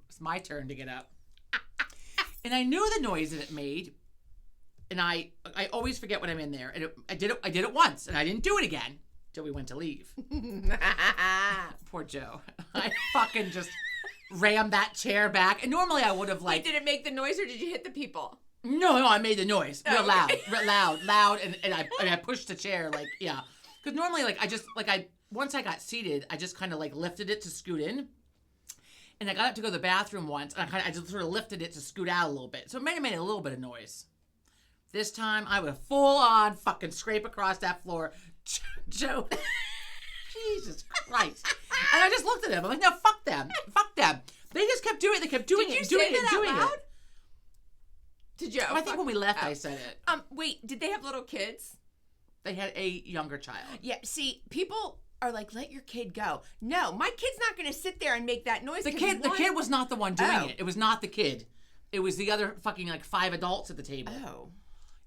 It's my turn to get up. And I knew the noise that it made. And I always forget when I'm in there. And I did it once, and I didn't do it again till we went to leave. Poor Joe. I fucking just rammed that chair back. And normally I would have Wait, did it make the noise or did you hit the people? No, I made the noise real okay. loud, and I pushed the chair because normally once I got seated, I just kind of lifted it to scoot in, and I got up to go to the bathroom once, and I just sort of lifted it to scoot out a little bit, so it made a little bit of noise. This time I would full on fucking scrape across that floor, Joe. Jesus Christ! And I just looked at him. I'm like, no, fuck them. They just kept doing it. They kept doing Did it, you doing say it, that doing out loud? it. To Joe. I think when we left, I said it. Wait, did they have little kids? They had a younger child. Yeah, see, people are like, let your kid go. No, my kid's not going to sit there and make that noise. The kid was not the one doing it. It was not the kid. It was the other fucking 5 adults at the table. Oh.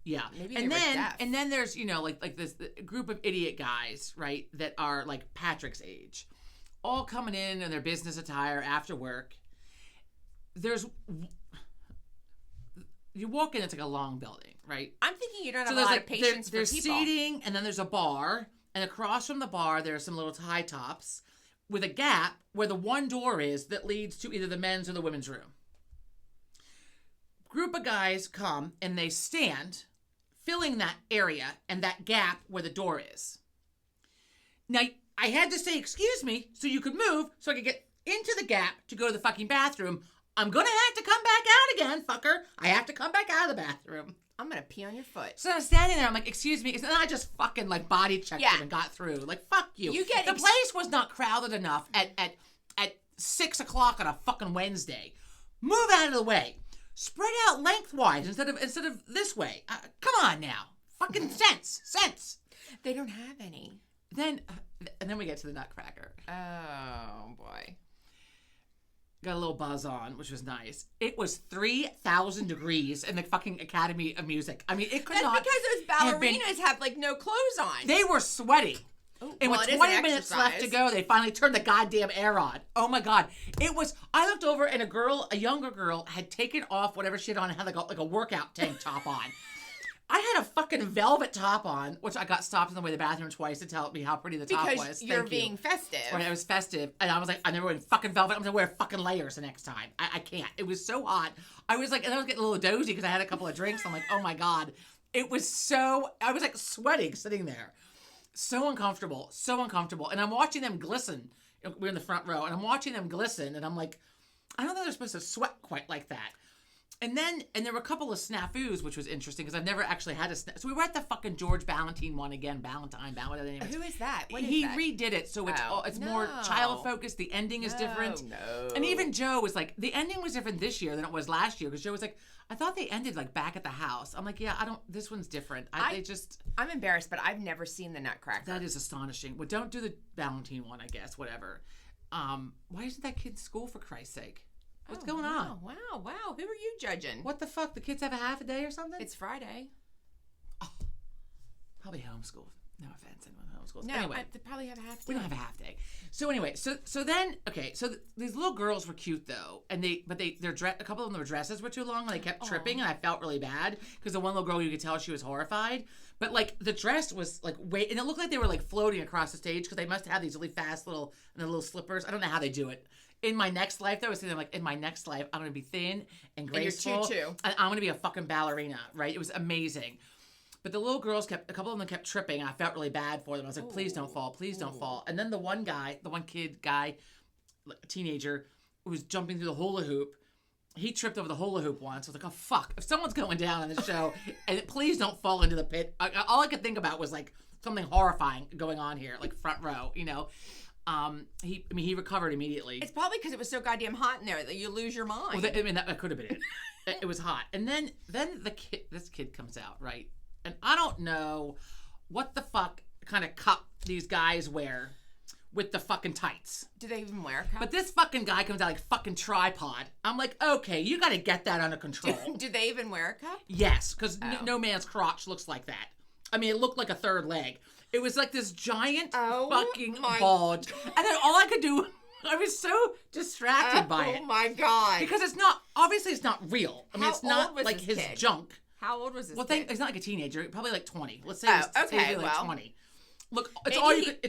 Yeah. Maybe and they then were deaf. and then there's, like this group of idiot guys, right, that are like Patrick's age. All coming in their business attire after work. You walk in, it's like a long building, right? I'm thinking you don't have a lot of patience for there's people. seating, and then there's a bar, and across from the bar there are some little high tops with a gap where the one door is that leads to either the men's or the women's room. Group of guys come and they stand, filling that area and that gap where the door is. Now, I had to say, excuse me, so you could move, so I could get into the gap to go to the fucking bathroom. I'm gonna have to come back out again, fucker. I have to come back out of the bathroom. I'm gonna pee on your foot. So I'm standing there, I'm like, excuse me. And then I just fucking like body checked him and got through. Like, fuck you. The place was not crowded enough at 6 o'clock on a fucking Wednesday. Move out of the way. Spread out lengthwise instead of this way. Come on now. Fucking sense. They don't have any. And then we get to the Nutcracker. Oh, boy. Got a little buzz on, which was nice. It was 3,000 degrees in the fucking Academy of Music. I mean, it could not. That's because those ballerinas have like no clothes on. They were sweaty. Oh, and with 20 minutes left to go, they finally turned the goddamn air on. Oh my God. I looked over and a younger girl, had taken off whatever she had on and had like a workout tank top on. I had a fucking velvet top on, which I got stopped on the way to the bathroom twice to tell me how pretty the top was. Because you're being festive. Right, it was festive. And I was like, I'm never wearing fucking velvet. I'm going to wear fucking layers the next time. I can't. It was so hot. I was getting a little dozy because I had a couple of drinks. I'm like, oh my God. I was like sweating sitting there. So uncomfortable. And I'm watching them glisten. We're in the front row. And I'm watching them glisten. And I'm like, I don't think they're supposed to sweat quite like that. And there were a couple of snafus, which was interesting because I've never actually had a snafu. So we were at the fucking George Ballantyne one again. Ballantyne. Who is that? He redid it, so it's more child focused. The ending is different. No. And even Joe was like, the ending was different this year than it was last year because Joe was like, I thought they ended like back at the house. I'm like, yeah, this one's different. I'm embarrassed, but I've never seen the Nutcracker. That is astonishing. Well, don't do the Ballantyne one, I guess. Whatever. Why isn't that kid in school for Christ's sake? What's going on? Wow. Who are you judging? What the fuck? The kids have a half a day or something? It's Friday. Oh, probably homeschooled. No offense, anyone homeschools. No, anyway, they probably have a half day. We don't have a half day. So anyway, so then these little girls were cute though, and a couple of them, their dresses were too long, and they kept tripping, and I felt really bad because the one little girl, you could tell she was horrified. But like the dress was like and it looked like they were like floating across the stage because they must have these really fast little slippers. I don't know how they do it. In my next life, though, I was thinking, like, in my next life, I'm going to be thin and graceful. And you're 2'2". And I'm going to be a fucking ballerina, right? It was amazing. But the little girls a couple of them kept tripping, and I felt really bad for them. I was like, please don't fall, please don't fall. And then the one kid, a teenager, who was jumping through the hula hoop, he tripped over the hula hoop once. I was like, oh, fuck. If someone's going down on this show, and please don't fall into the pit. All I could think about was, like, something horrifying going on here, like front row, you know? He recovered immediately. It's probably because it was so goddamn hot in there that you lose your mind. Well, that could have been it. It was hot. And then this kid comes out, right? And I don't know what the fuck kind of cup these guys wear with the fucking tights. Do they even wear cups? But this fucking guy comes out like fucking tripod. I'm like, okay, you got to get that under control. Do they even wear a cup? Yes, because no man's crotch looks like that. I mean, it looked like a third leg. It was like this giant fucking bulge. And then all I could do, I was so distracted by it. Oh my God. Because it's not real. I mean, it's not like his junk. How old was this kid? He's not like a teenager. Probably like 20. Let's say he's like 20. Look, it's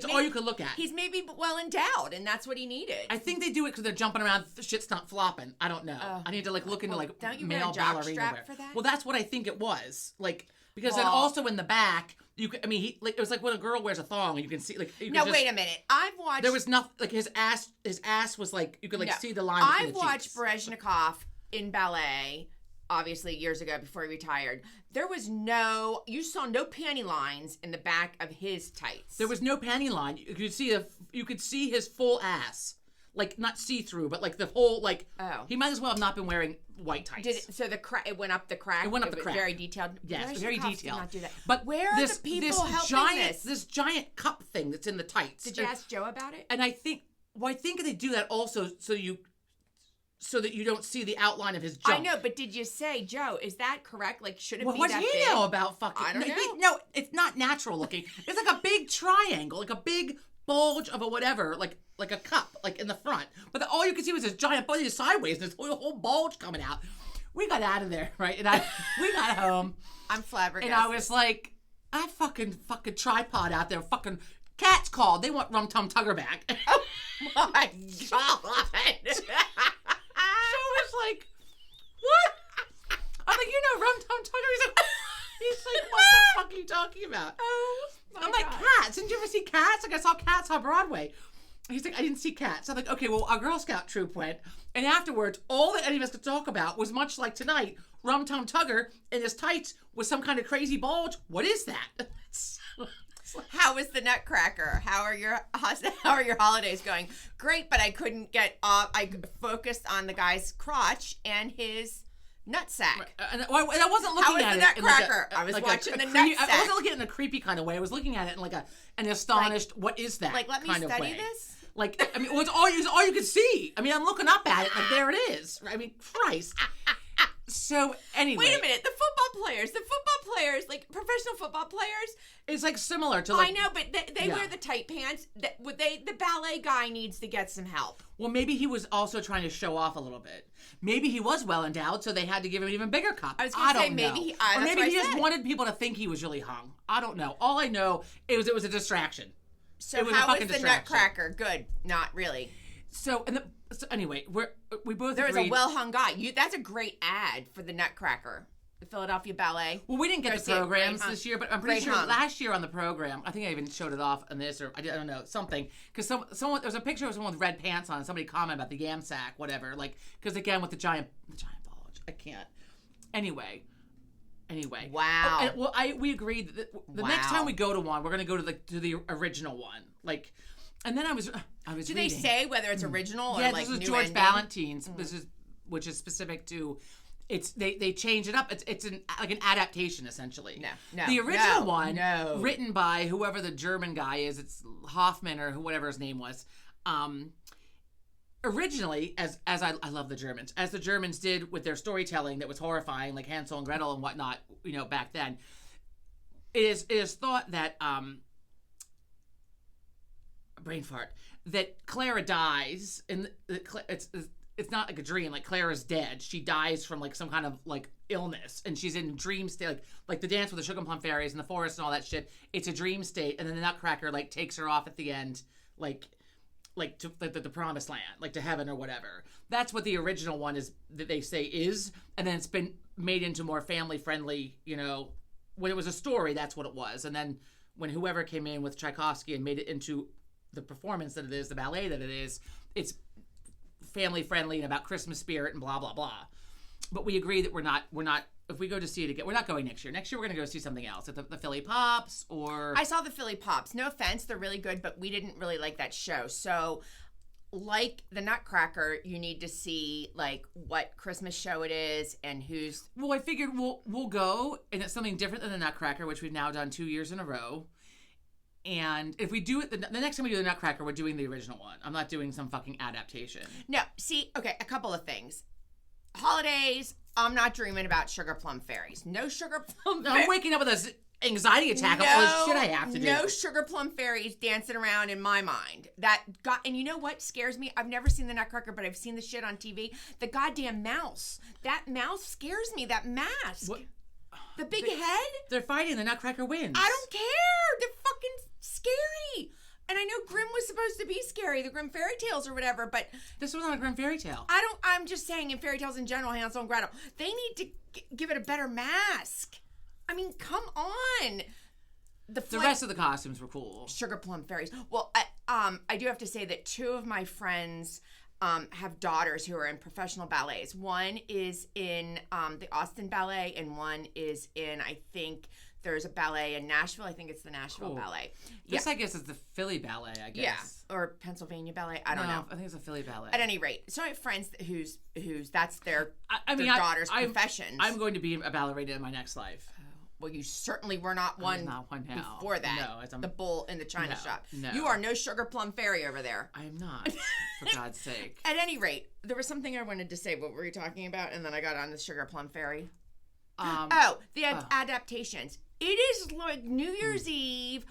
all you could look at. He's maybe well endowed, and that's what he needed. I think they do it because they're jumping around. Shit's not flopping. I don't know. I need to look into don't you male wear a jock ballerina strap wear. for that? Well, that's what I think it was. Like because then also in the back. It was like when a girl wears a thong, and you can see like. Wait a minute. I've watched. There was nothing like his ass. His ass was like you could see the line. I've watched Berezhnikov in ballet, obviously years ago before he retired. You saw no panty lines in the back of his tights. There was no panty line. You could see his full ass. Like not see through, but like the whole like. Oh. He might as well have not been wearing white tights. It went up the crack. It went up the crack. Very detailed. Yes, very detailed. Did not do that. But where are the people helping this? This giant cup thing that's in the tights. Did you ask Joe about it? And I think they do that also so that you don't see the outline of his junk. I know, but did you say, Joe, is that correct? Like, should it be that big? What does he know about fucking? I don't know. No, it's not natural looking. It's like a big triangle, like a big bulge of a whatever, like a cup, like in the front. But all you could see was this giant body sideways and this whole bulge coming out. We got out of there, right? And we got home. I'm flabbergasted. And I was like, I fucking tripod out there, fucking cats called. They want Rum Tum Tugger back. Oh my God. Joe was like, what? I'm like, Rum Tum Tugger? He's like, what the fuck are you talking about? Oh my I'm like, God. Cats? Didn't you ever see Cats? Like, I saw Cats on Broadway. He's like, I didn't see Cats. I'm like, okay, well, our Girl Scout troop went. And afterwards, all that any of us could talk about was much like tonight, Rum Tum Tugger in his tights with some kind of crazy bulge. What is that? How was the Nutcracker? How are your holidays going? Great, but I couldn't get off. I focused on the guy's crotch and his nutsack. And I wasn't looking at it. How was the Nutcracker? I was watching the nutsack. I wasn't looking at it in a creepy kind of way. I was looking at it in like an astonished, what is that? Like, let me kind of study way. this. Like, I mean, it's all you could see. I mean, I'm looking up at it, like there it is. I mean, Christ. So anyway, Wait a minute. The football players, like professional football players, it's like similar to. Like, I know, but they wear the tight pants. The ballet guy needs to get some help. Well, maybe he was also trying to show off a little bit. Maybe he was well endowed, so they had to give him an even bigger cup. I was going to say maybe or maybe he just wanted people to think he was really hung. I don't know. All I know is it was a distraction. So how was the Nutcracker? Good. Not really. So anyway, we both there was agreed. A well hung guy. That's a great ad for the Nutcracker, the Philadelphia Ballet. Well, we didn't get the programs this year, but I'm pretty sure hung. last year on the program, I think I even showed it off on this, or I don't know, something, because someone there was a picture of someone with red pants on, and somebody commented about the yam sack, whatever, like, because again with the giant bulge, I can't. Anyway. Wow. We agreed that the next time we go to one, we're gonna go to the original one, like. And then I was Do reading. they say whether it's original or yeah, like this is new George ending? Ballantyne's. Which is specific to. They change it up. It's like an adaptation essentially. No. The original one, written by whoever the German guy is. It's Hoffman or whatever his name was. Originally, as I love the Germans, as the Germans did with their storytelling that was horrifying, like Hansel and Gretel and whatnot. Back then, it is thought that brain fart, that Clara dies and it's not like a dream, like Clara's dead. She dies from like some kind of like illness and she's in dream state, like the dance with the sugar plum fairies in the forest and all that shit. It's a dream state, and then the Nutcracker like takes her off at the end, like to the promised land, like to heaven or whatever. That's what the original one is, that they say is, and then it's been made into more family friendly, when it was a story, that's what it was. And then when whoever came in with Tchaikovsky and made it into the performance that it is, the ballet that it is, it's family friendly and about Christmas spirit and blah blah blah. But we agree that we're not. If we go to see it again, we're not going next year. Next year we're going to go see something else, at the Philly Pops or. I saw the Philly Pops. No offense, they're really good, but we didn't really like that show. So, like the Nutcracker, you need to see like what Christmas show it is and who's. Well, I figured we'll go, and it's something different than the Nutcracker, which we've now done 2 years in a row. And if we do it, the next time we do the Nutcracker, we're doing the original one. I'm not doing some fucking adaptation. No, see, okay, a couple of things. Holidays, I'm not dreaming about sugar plum fairies. No sugar plum fairies. I'm waking up with an anxiety attack of all the shit I have to do. No sugar plum fairies dancing around in my mind. And you know what scares me? I've never seen the Nutcracker, but I've seen the shit on TV. The goddamn mouse. That mouse scares me, that mask. What? The big head? They're fighting. The Nutcracker wins. I don't care. They're fucking scary. And I know Grimm was supposed to be scary, the Grimm fairy tales or whatever, but this was not a Grimm fairy tale. I'm just saying in fairy tales in general, Hansel and Gretel, they need to give it a better mask. I mean, come on. The rest of the costumes were cool. Sugar plum fairies. Well, I do have to say that two of my friends have daughters who are in professional ballets. One is in the Austin Ballet, and one is in, I think, there's a ballet in Nashville. I think it's the Nashville Ballet. This, I guess, is the Philly Ballet, I guess. Yeah, or Pennsylvania Ballet. I don't know. I think it's a Philly Ballet. At any rate, so I have friends who's that's their daughter's profession. I'm going to be a ballerina in my next life. Well, you certainly were not one, now. Before that. No, the bull in the china shop. No. You are no sugar plum fairy over there. I am not, for God's sake. At any rate, there was something I wanted to say. What were you talking about? And then I got on the sugar plum fairy. The adaptations. It is like New Year's Eve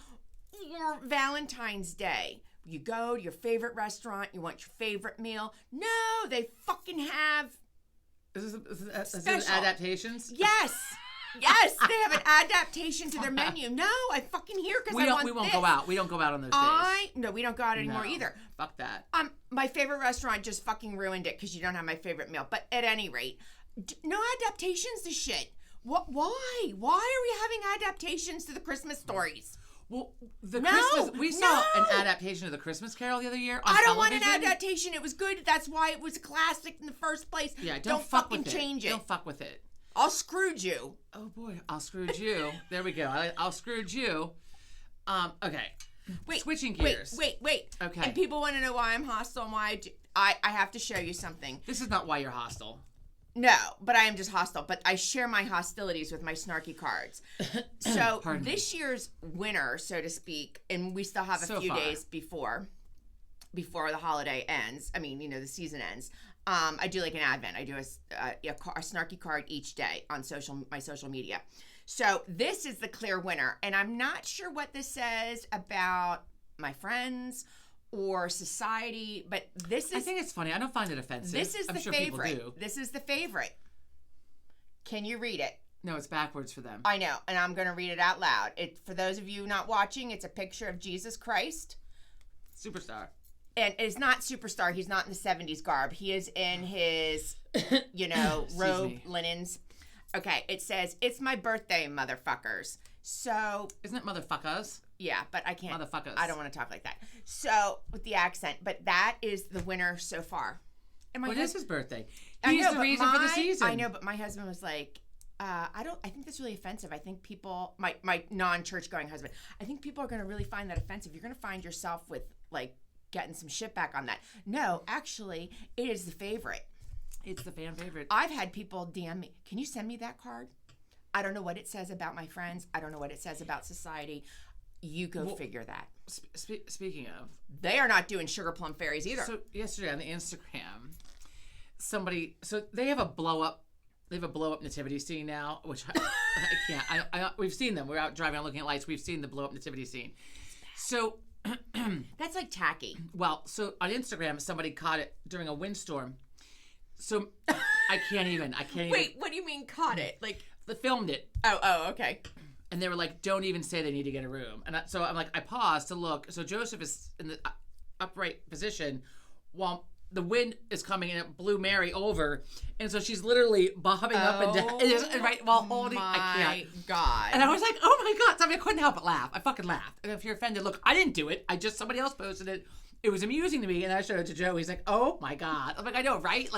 or Valentine's Day. You go to your favorite restaurant. You want your favorite meal. No, they fucking have. Is this adaptations? Yes. Yes, they have an adaptation to their menu. No, I fucking hear because we won't go out. We don't go out on those days. No, we don't go out anymore either. Fuck that. My favorite restaurant just fucking ruined it because you don't have my favorite meal. But at any rate, no adaptations to shit. What? Why? Why are we having adaptations to the Christmas stories? Well, the No, Christmas we saw no. an adaptation of the Christmas Carol the other year on I don't want an television. adaptation. It was good. That's why it was classic in the first place. Yeah, don't fuck fucking with it. change it. Don't fuck with it. I'll Scrooge you. Oh boy, I'll Scrooge you. There we go. I'll Scrooge you. Okay. Wait, Switching gears. Wait. Okay. And people want to know why I'm hostile and why I have to show you something. This is not why you're hostile. No, but I am just hostile. But I share my hostilities with my snarky cards. So this year's winner, so to speak, and we still have a few days before the holiday ends. I mean, the season ends. I do like an advent. I do a snarky card each day on my social media. So this is the clear winner, and I'm not sure what this says about my friends or society, but this is... I think it's funny. I don't find it offensive. This is I'm the sure favorite. People do. This is the favorite. Can you read it? No, it's backwards for them. I know, and I'm going to read it out loud. For those of you not watching, it's a picture of Jesus Christ. Superstar. And it's not superstar. He's not in the 70s garb. He is in his, robe, linens. Okay, it says, "It's my birthday, motherfuckers." So... Isn't it motherfuckers? Yeah, but I can't... Motherfuckers. I don't want to talk like that. So, with the accent. But that is the winner so far. And What is his birthday? He's the reason for the season. I know, but my husband was like, I think that's really offensive. I think people, my non-church going husband, I think people are going to really find that offensive. You're going to find yourself with, getting some shit back on that. No, actually, it is the favorite. It's the fan favorite. I've had people DM me, "Can you send me that card? I don't know what it says about my friends. I don't know what it says about society. You go figure that." Speaking of, they are not doing sugar plum fairies either. So yesterday on the Instagram, they have a blow up nativity scene now, which I can't. We've seen them. We're out driving and looking at lights. We've seen the blow up nativity scene. So that's tacky. Well, so on Instagram, somebody caught it during a windstorm. So I can't even. Wait, what do you mean caught it? They filmed it. Oh, okay. And they were like, "Don't even say they need to get a room." And so I'm like, I paused to look. So Joseph is in the upright position while the wind is coming and it blew Mary over. And so she's literally bobbing up and down, right, while holding. I can't. God. And I was like, oh my God. So I couldn't help but laugh. I fucking laughed. And if you're offended, look, I didn't do it. Somebody else posted it. It was amusing to me. And I showed it to Joe. He's like, oh my God. I'm like, I know, right?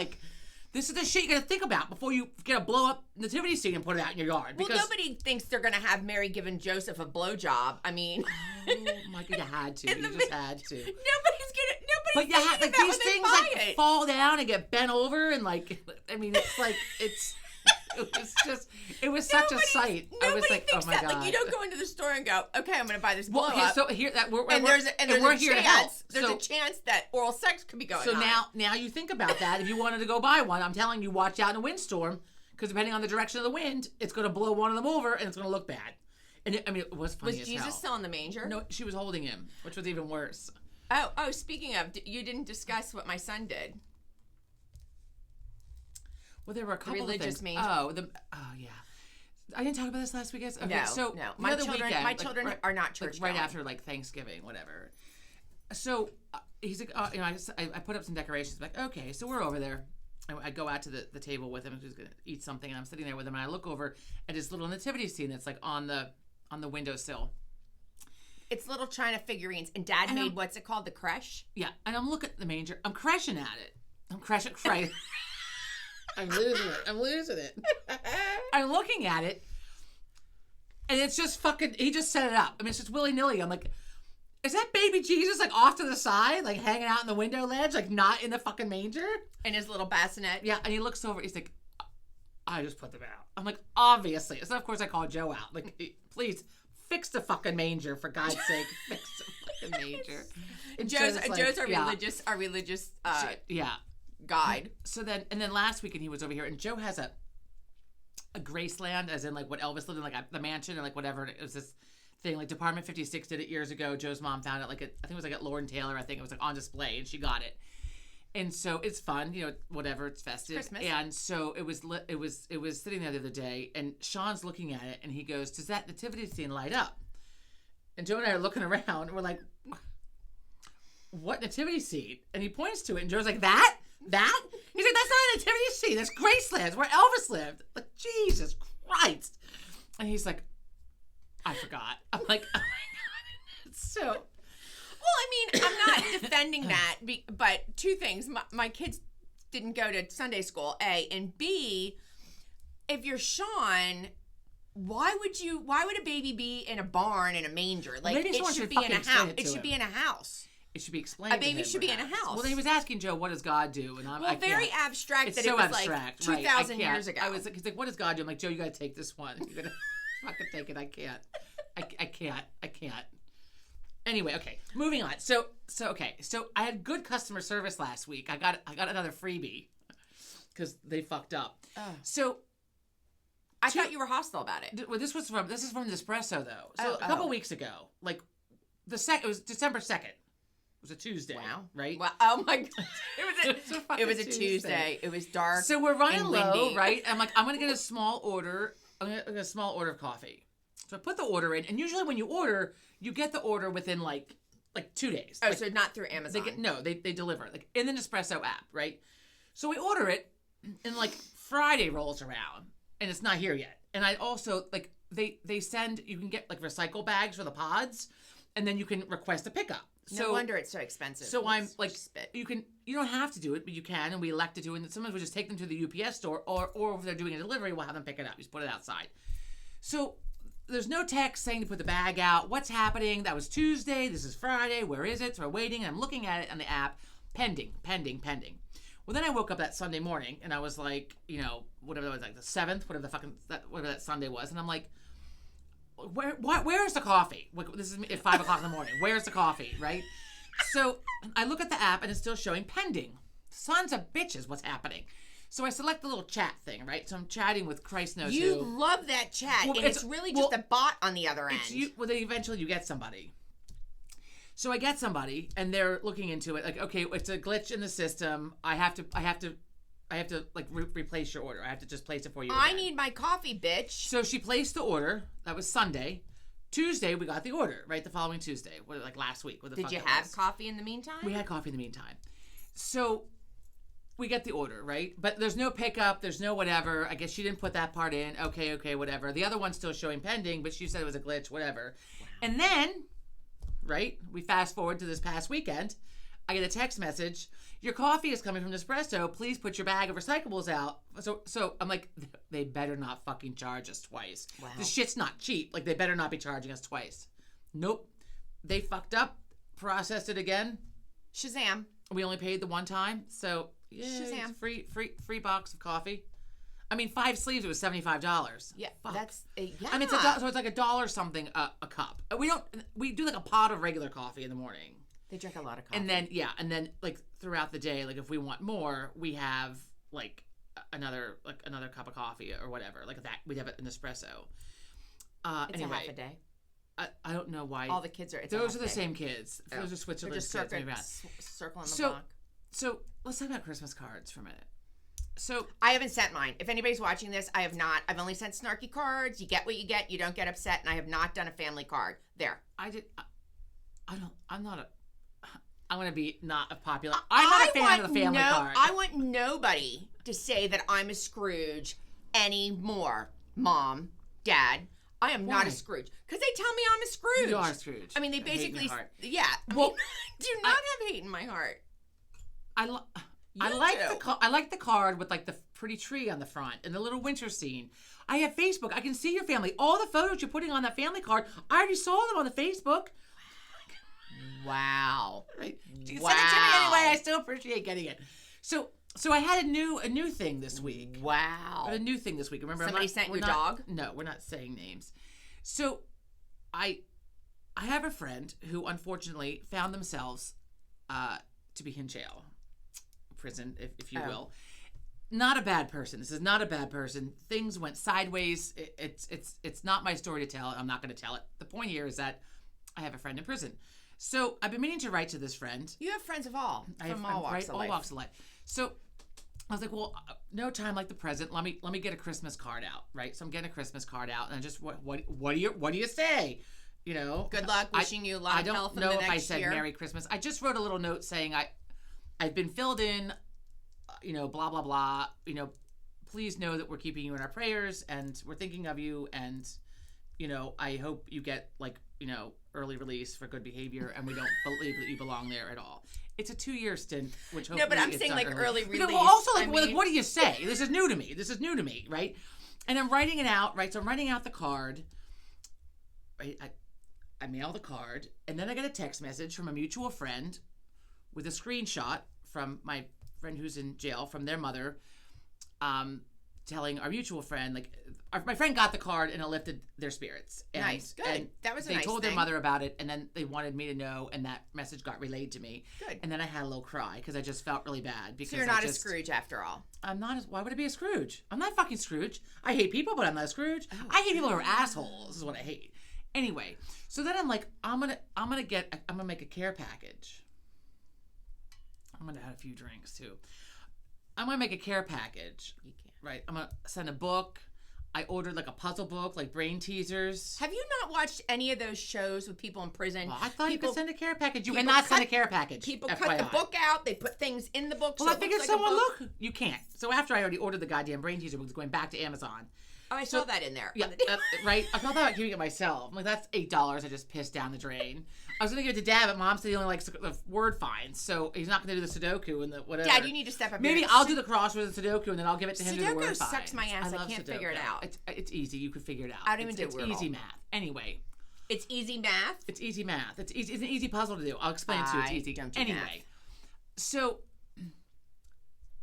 This is the shit you gotta think about before you get a blow up nativity scene and put it out in your yard. Well, nobody thinks they're gonna have Mary giving Joseph a blowjob. I mean, oh my God, you had to. You just had to. Nobody's gonna. But you had these things fall down and get bent over and it was such a sight. I was like, oh my God. You don't go into the store and go, okay, I'm gonna buy this blow up. So here that we're here to help. There's a chance that oral sex could be going on. So now you think about that. If you wanted to go buy one, I'm telling you, watch out in a windstorm because depending on the direction of the wind, it's going to blow one of them over and it's going to look bad. And it was funny as hell. Was Jesus still in the manger? No, she was holding him, which was even worse. Oh, speaking of, you didn't discuss what my son did. Well, there were a couple religious of things. manger. Oh, yeah. I didn't talk about this last week, guys. Okay, no. My children are not church right after Thanksgiving, whatever. So he's like, I put up some decorations. Like, okay, so we're over there. I go out to the table with him. He's gonna eat something, and I'm sitting there with him. And I look over at his little nativity scene that's on the windowsill. It's little China figurines, and Dad made what's it called, the creche? Yeah, and I'm looking at the manger. I'm crashing at it. I'm crashing. I'm losing it. I'm looking at it, and it's just fucking. He just set it up. I mean, it's just willy nilly. I'm like, is that baby Jesus off to the side, hanging out in the window ledge, not in the fucking manger? In his little bassinet. Yeah, and he looks over. He's like, I just put them out. I'm like, obviously. So of course I call Joe out. Please fix the fucking manger for God's sake. Fix the fucking manger. And Joe's our religious guide. So then last weekend he was over here, and Joe has a Graceland, as in what Elvis lived in, the mansion and whatever. It was this thing Department 56 did it years ago. Joe's mom found it I think it was at Lord & Taylor. I think it was on display, and she got it. And so it's fun, whatever. It's festive. Christmas. And so it was sitting there the other day, and Sean's looking at it, and he goes, "Does that nativity scene light up?" And Joe and I are looking around, and we're like, "What nativity scene?" And he points to it, and Joe's like, "That? That?" He's like, "That's not a nativity scene. That's Graceland, where Elvis lived." Jesus Christ! And he's like, "I forgot." I'm like, "Oh my God." So, Well, I mean, I'm not defending that, but two things. My kids didn't go to Sunday school, A, and B, if you're Sean, why would a baby be in a barn in a manger? Like, maybe it someone should should be in fucking a explain house. it to It should be him. in a house. it should be explained. A baby to him, should be in a perhaps. house. Well, then he was asking Joe, "What does God do?" And Well, very abstract It's that so it was abstract, like right. 2,000 I can't. years ago. I was like, he's like, "What does God do?" I'm like, "Joe, you got to take this one. You're gonna fucking take it. I can't. I can't." Anyway, okay, moving on. So I had good customer service last week. I got another freebie because they fucked up. Oh. So I thought you were hostile about it. well, this is from Nespresso though. So a couple weeks ago, like it was December 2nd. It was a Tuesday. Wow. Right? Wow. Oh my god. It was a Tuesday. Tuesday. It was dark. So we're running and low, windy. right? I'm like, I'm gonna get a small order. I'm gonna get a small order of coffee. So I put the order in, and usually when you order, you get the order within like 2 days. Oh, Like, so not through Amazon. they deliver like in the Nespresso app, right? So we order it, and like Friday rolls around, and it's not here yet. And I also like they send, you can get like recycle bags for the pods, and then you can request a pickup. No wonder it's so expensive. So I'm like, spit. you don't have to do it, but you can, and we elect to do it. And sometimes we just take them to the UPS store, or if they're doing a delivery, we'll have them pick it up. You just put it outside. So there's no text saying to put the bag out. What's happening? That was Tuesday. This is Friday. Where is it? So we're waiting, and I'm looking at it on the app. Pending. Well, then I woke up that Sunday morning, and I was like, whatever that was, like the 7th, whatever that Sunday was, and I'm like, where's the coffee? This is at 5 o'clock in the morning. Where's the coffee, right? So I look at the app, and it's still showing pending. Sons of bitches, what's happening? So I select the little chat thing, right? So I'm chatting with Christ knows You who. love that chat, Well, and it's really just a bot on the other end. Then eventually you get somebody. So I get somebody, and they're looking into it. Like, okay, it's a glitch in the system. I have to like replace your order. I have to just place it for you. I again. need my coffee, bitch. So she placed the order. That was Sunday. Tuesday we got the order. Right, the following Tuesday, like last week. Did you have coffee in the meantime? We had coffee in the meantime. So we get the order, right? But there's no pickup. There's no whatever. I guess she didn't put that part in. Okay, whatever. The other one's still showing pending, but she said it was a glitch, whatever. Wow. And then, right, we fast forward to this past weekend. I get a text message. Your coffee is coming from Nespresso. Please put your bag of recyclables out. So I'm like, they better not fucking charge us twice. Wow. This shit's not cheap. Like, they better not be charging us twice. Nope. They fucked up, processed it again. Shazam. We only paid the one time. So, yeah, Shazam. Free box of coffee. I mean, 5 sleeves, it was $75. Yeah, fuck. that's yeah. I mean, so it's like $1 something a cup. We do like a pot of regular coffee in the morning. They drink a lot of coffee. And then like throughout the day, like if we want more, we have like another cup of coffee or whatever. Like that, we have an espresso. It's anyway, a half a day. I don't know why. All the kids are. Those are the same kids. Those are Switzerland kids. Circling the block. So let's talk about Christmas cards for a minute. So I haven't sent mine. If anybody's watching this, I have not. I've only sent snarky cards. You get what you get. You don't get upset. And I have not done a family card. There. I'm going to be not a popular. I'm not a fan of the family card. I want nobody to say that I'm a Scrooge anymore. Mom, Dad, I am not a Scrooge. Because they tell me I'm a Scrooge. You are a Scrooge. I mean, they basically. Yeah. Well, I do not have hate in my heart. I like the card with like the pretty tree on the front and the little winter scene. I have Facebook. I can see your family. All the photos you're putting on that family card, I already saw them on the Facebook. Wow. Right. You send it to me anyway. I still appreciate getting it. So I had a new thing this week. Wow. A new thing this week. Remember, somebody sent your dog? No, we're not saying names. So I have a friend who unfortunately found themselves to be in jail, prison, if you will. Not a bad person. This is not a bad person. Things went sideways. It's not my story to tell. I'm not going to tell it. The point here is that I have a friend in prison. So I've been meaning to write to this friend. You have friends of all, from all walks of life. All walks of life. So I was like, well, no time like the present. Let me get a Christmas card out, right? So I'm getting a Christmas card out, and I just what do you say? You know, good luck. Wishing you a lot of health in the next year. I don't know if I said Merry Christmas. I just wrote a little note saying I've been filled in. Blah blah blah. Please know that we're keeping you in our prayers, and we're thinking of you, and I hope you get early release for good behavior, and we don't believe that you belong there at all. It's a 2-year stint, which hopefully No, but I'm it's saying done early release. Well, also, what do you say? This is new to me, right? And I'm writing it out, right? So I'm writing out the card, right? I mail the card, and then I get a text message from a mutual friend with a screenshot from my friend who's in jail, from their mother, telling our mutual friend, my friend got the card and it lifted their spirits. And, nice, good. And that was a nice they told thing. their mother about it, and then they wanted me to know, and that message got relayed to me. Good. And then I had a little cry because I just felt really bad. Because so you're not a Scrooge after all. I'm not. Why would I be a Scrooge? I'm not fucking Scrooge. I hate people, but I'm not a Scrooge. Oh. I hate people who are assholes. This is what I hate. Anyway, so then I'm like, I'm gonna make a care package. I'm gonna have a few drinks too. I'm gonna make a care package. You can't. Right. I'm gonna send a book. I ordered a puzzle book, brain teasers. Have you not watched any of those shows with people in prison? Well, I thought you could send a care package. You cannot send a care package. People FYI. cut the book out. They put things in the book. Well, I figured look, you can't. So after I already ordered the goddamn brain teaser book, it's going back to Amazon. Oh, I saw that in there. Yeah, right? I thought about keeping it myself. I'm like, that's $8 I just pissed down the drain. I was going to give it to Dad, but Mom said he only likes the word finds, so he's not going to do the Sudoku and the whatever. Dad, you need to step up. Maybe I'll do the crossword and Sudoku, and then I'll give it to him to do the word finds. Sudoku sucks my ass. I can't figure it out. It's easy. You can figure it out. I don't even do Wordle. It's easy math. Anyway. It's easy math? It's easy math. It's easy. It's an easy puzzle to do. I'll explain it to you. It's easy. Anyway. Math. So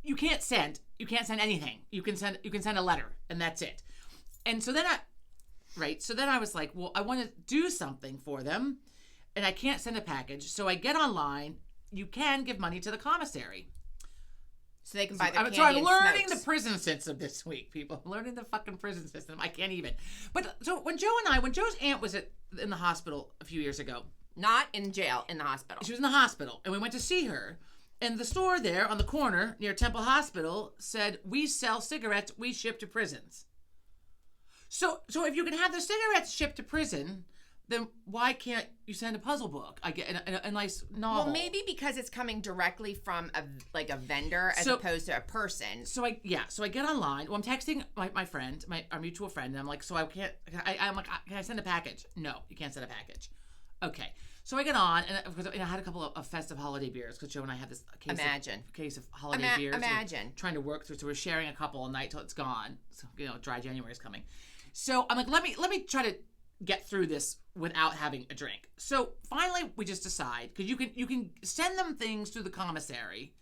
you can't send anything. You can send a letter, and that's it. And so then I was like, well, I want to do something for them, and I can't send a package. So I get online. You can give money to the commissary. So they can buy their candy So I'm and learning smokes. the prison system this week, people. I'm learning the fucking prison system. I can't even. But so when Joe's aunt was in the hospital a few years ago. Not in jail, in the hospital. She was in the hospital, and we went to see her. And the store there on the corner near Temple Hospital said, we sell cigarettes we ship to prisons. So if you can have the cigarettes shipped to prison, then why can't you send a puzzle book? I get a nice novel. Well, maybe because it's coming directly from a vendor as opposed to a person. So I get online. Well, I'm texting my friend, our mutual friend, and I'm like, I'm like, can I send a package? No, you can't send a package. Okay. So I get on, and because I had a couple of festive holiday beers, because Joe and I had this case of holiday beers. Imagine. Trying to work through, so we're sharing a couple all night till it's gone. So, dry January is coming. So I'm like, let me try to get through this without having a drink. So finally, we just decide, because you can send them things through the commissary,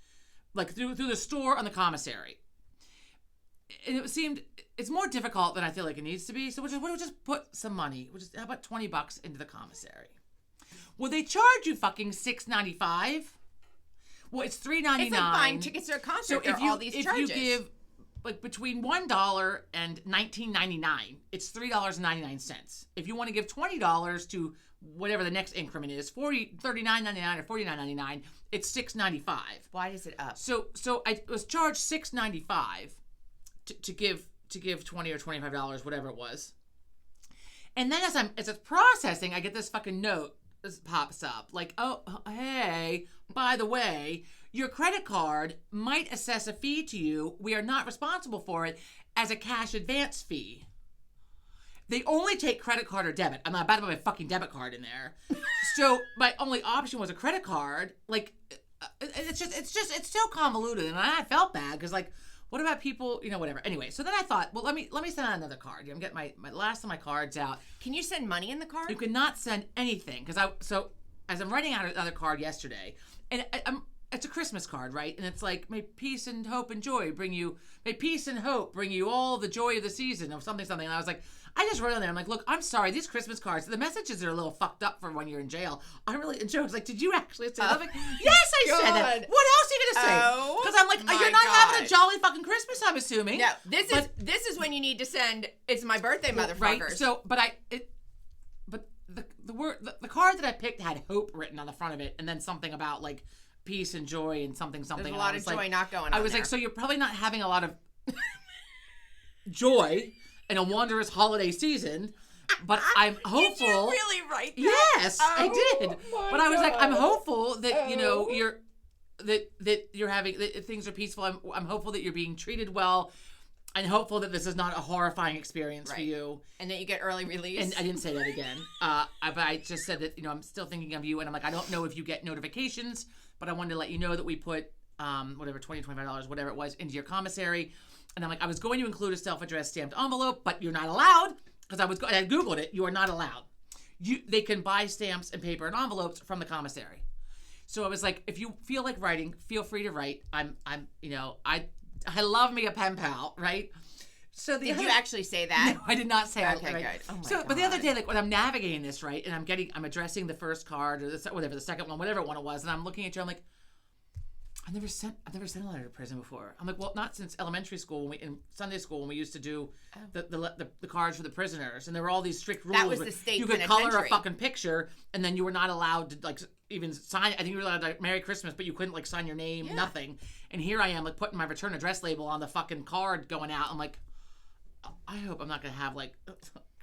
through the store on the commissary. And it seemed it's more difficult than I feel like it needs to be. So we'll just put some money. How about $20 into the commissary? Well, they charge you fucking $6.95. Well, it's $3.99. It's like buying tickets to a concert. So all these charges. If you give between $1 and $19.99, it's $3.99. If you want to give $20 to whatever the next increment is, $39.99 or $49.99, it's $6.95. Why is it up? So I was charged $6.95 to give $20 or $25, whatever it was. And then as it's processing, I get this fucking note. This pops up oh, hey, by the way, your credit card might assess a fee to you. We are not responsible for it as a cash advance fee. They only take credit card or debit. I'm not about to put my fucking debit card in there. So my only option was a credit card. It's so convoluted, and I felt bad because what about people, whatever. Anyway, so then I thought, well, let me send out another card. I'm getting my last of my cards out. Can you send money in the card? You cannot send anything so as I'm writing out another card yesterday, and it's a Christmas card, right? And it's may peace and hope and joy may peace and hope bring you all the joy of the season or something. And I was like, I just wrote on there, I'm like, look, I'm sorry, these Christmas cards, the messages are a little fucked up for when you're in jail. And Joe was like, did you actually say that? Yes, I said that. What else are you going to say? Because I'm like, you're not having a jolly fucking Christmas, I'm assuming. No, this is when you need to send, it's my birthday, motherfuckers. Right, so, the card that I picked had hope written on the front of it, and then something about peace and joy and something. There's a lot of joy not going on. I was there. so you're probably not having a lot of joy in a wondrous holiday season, but I'm hopeful. Did you really write that? Yes, I did. But I was I'm hopeful that you're that you're having that things are peaceful. I'm hopeful that you're being treated well. I'm hopeful that this is not a horrifying experience for you. And that you get early release. And I didn't say that again. But I just said that, I'm still thinking of you. And I'm like, I don't know if you get notifications, but I wanted to let you know that we put, whatever, $20, $25, whatever it was, into your commissary. And I'm like, I was going to include a self-addressed stamped envelope, but you're not allowed. Because I Googled it. You are not allowed. They can buy stamps and paper and envelopes from the commissary. So I was like, if you feel like writing, feel free to write. I love me a pen pal, right? So did you actually say that? No, I did not say that. Okay, right? good. Oh my God. But the other day, like when I'm navigating this, right, and I'm addressing the first card or the second one, whatever one it was, and I'm looking at you, I'm like, I've never sent a letter to prison before. I'm like, well, not since elementary school, in Sunday school, when we used to do the cards for the prisoners, and there were all these strict rules. That was the state You could color a fucking picture, and then you were not allowed to like even sign. I think you were allowed to like, Merry Christmas, but you couldn't like sign your name, nothing. And here I am like putting my return address label on the fucking card going out. I'm like, I hope I'm not gonna have like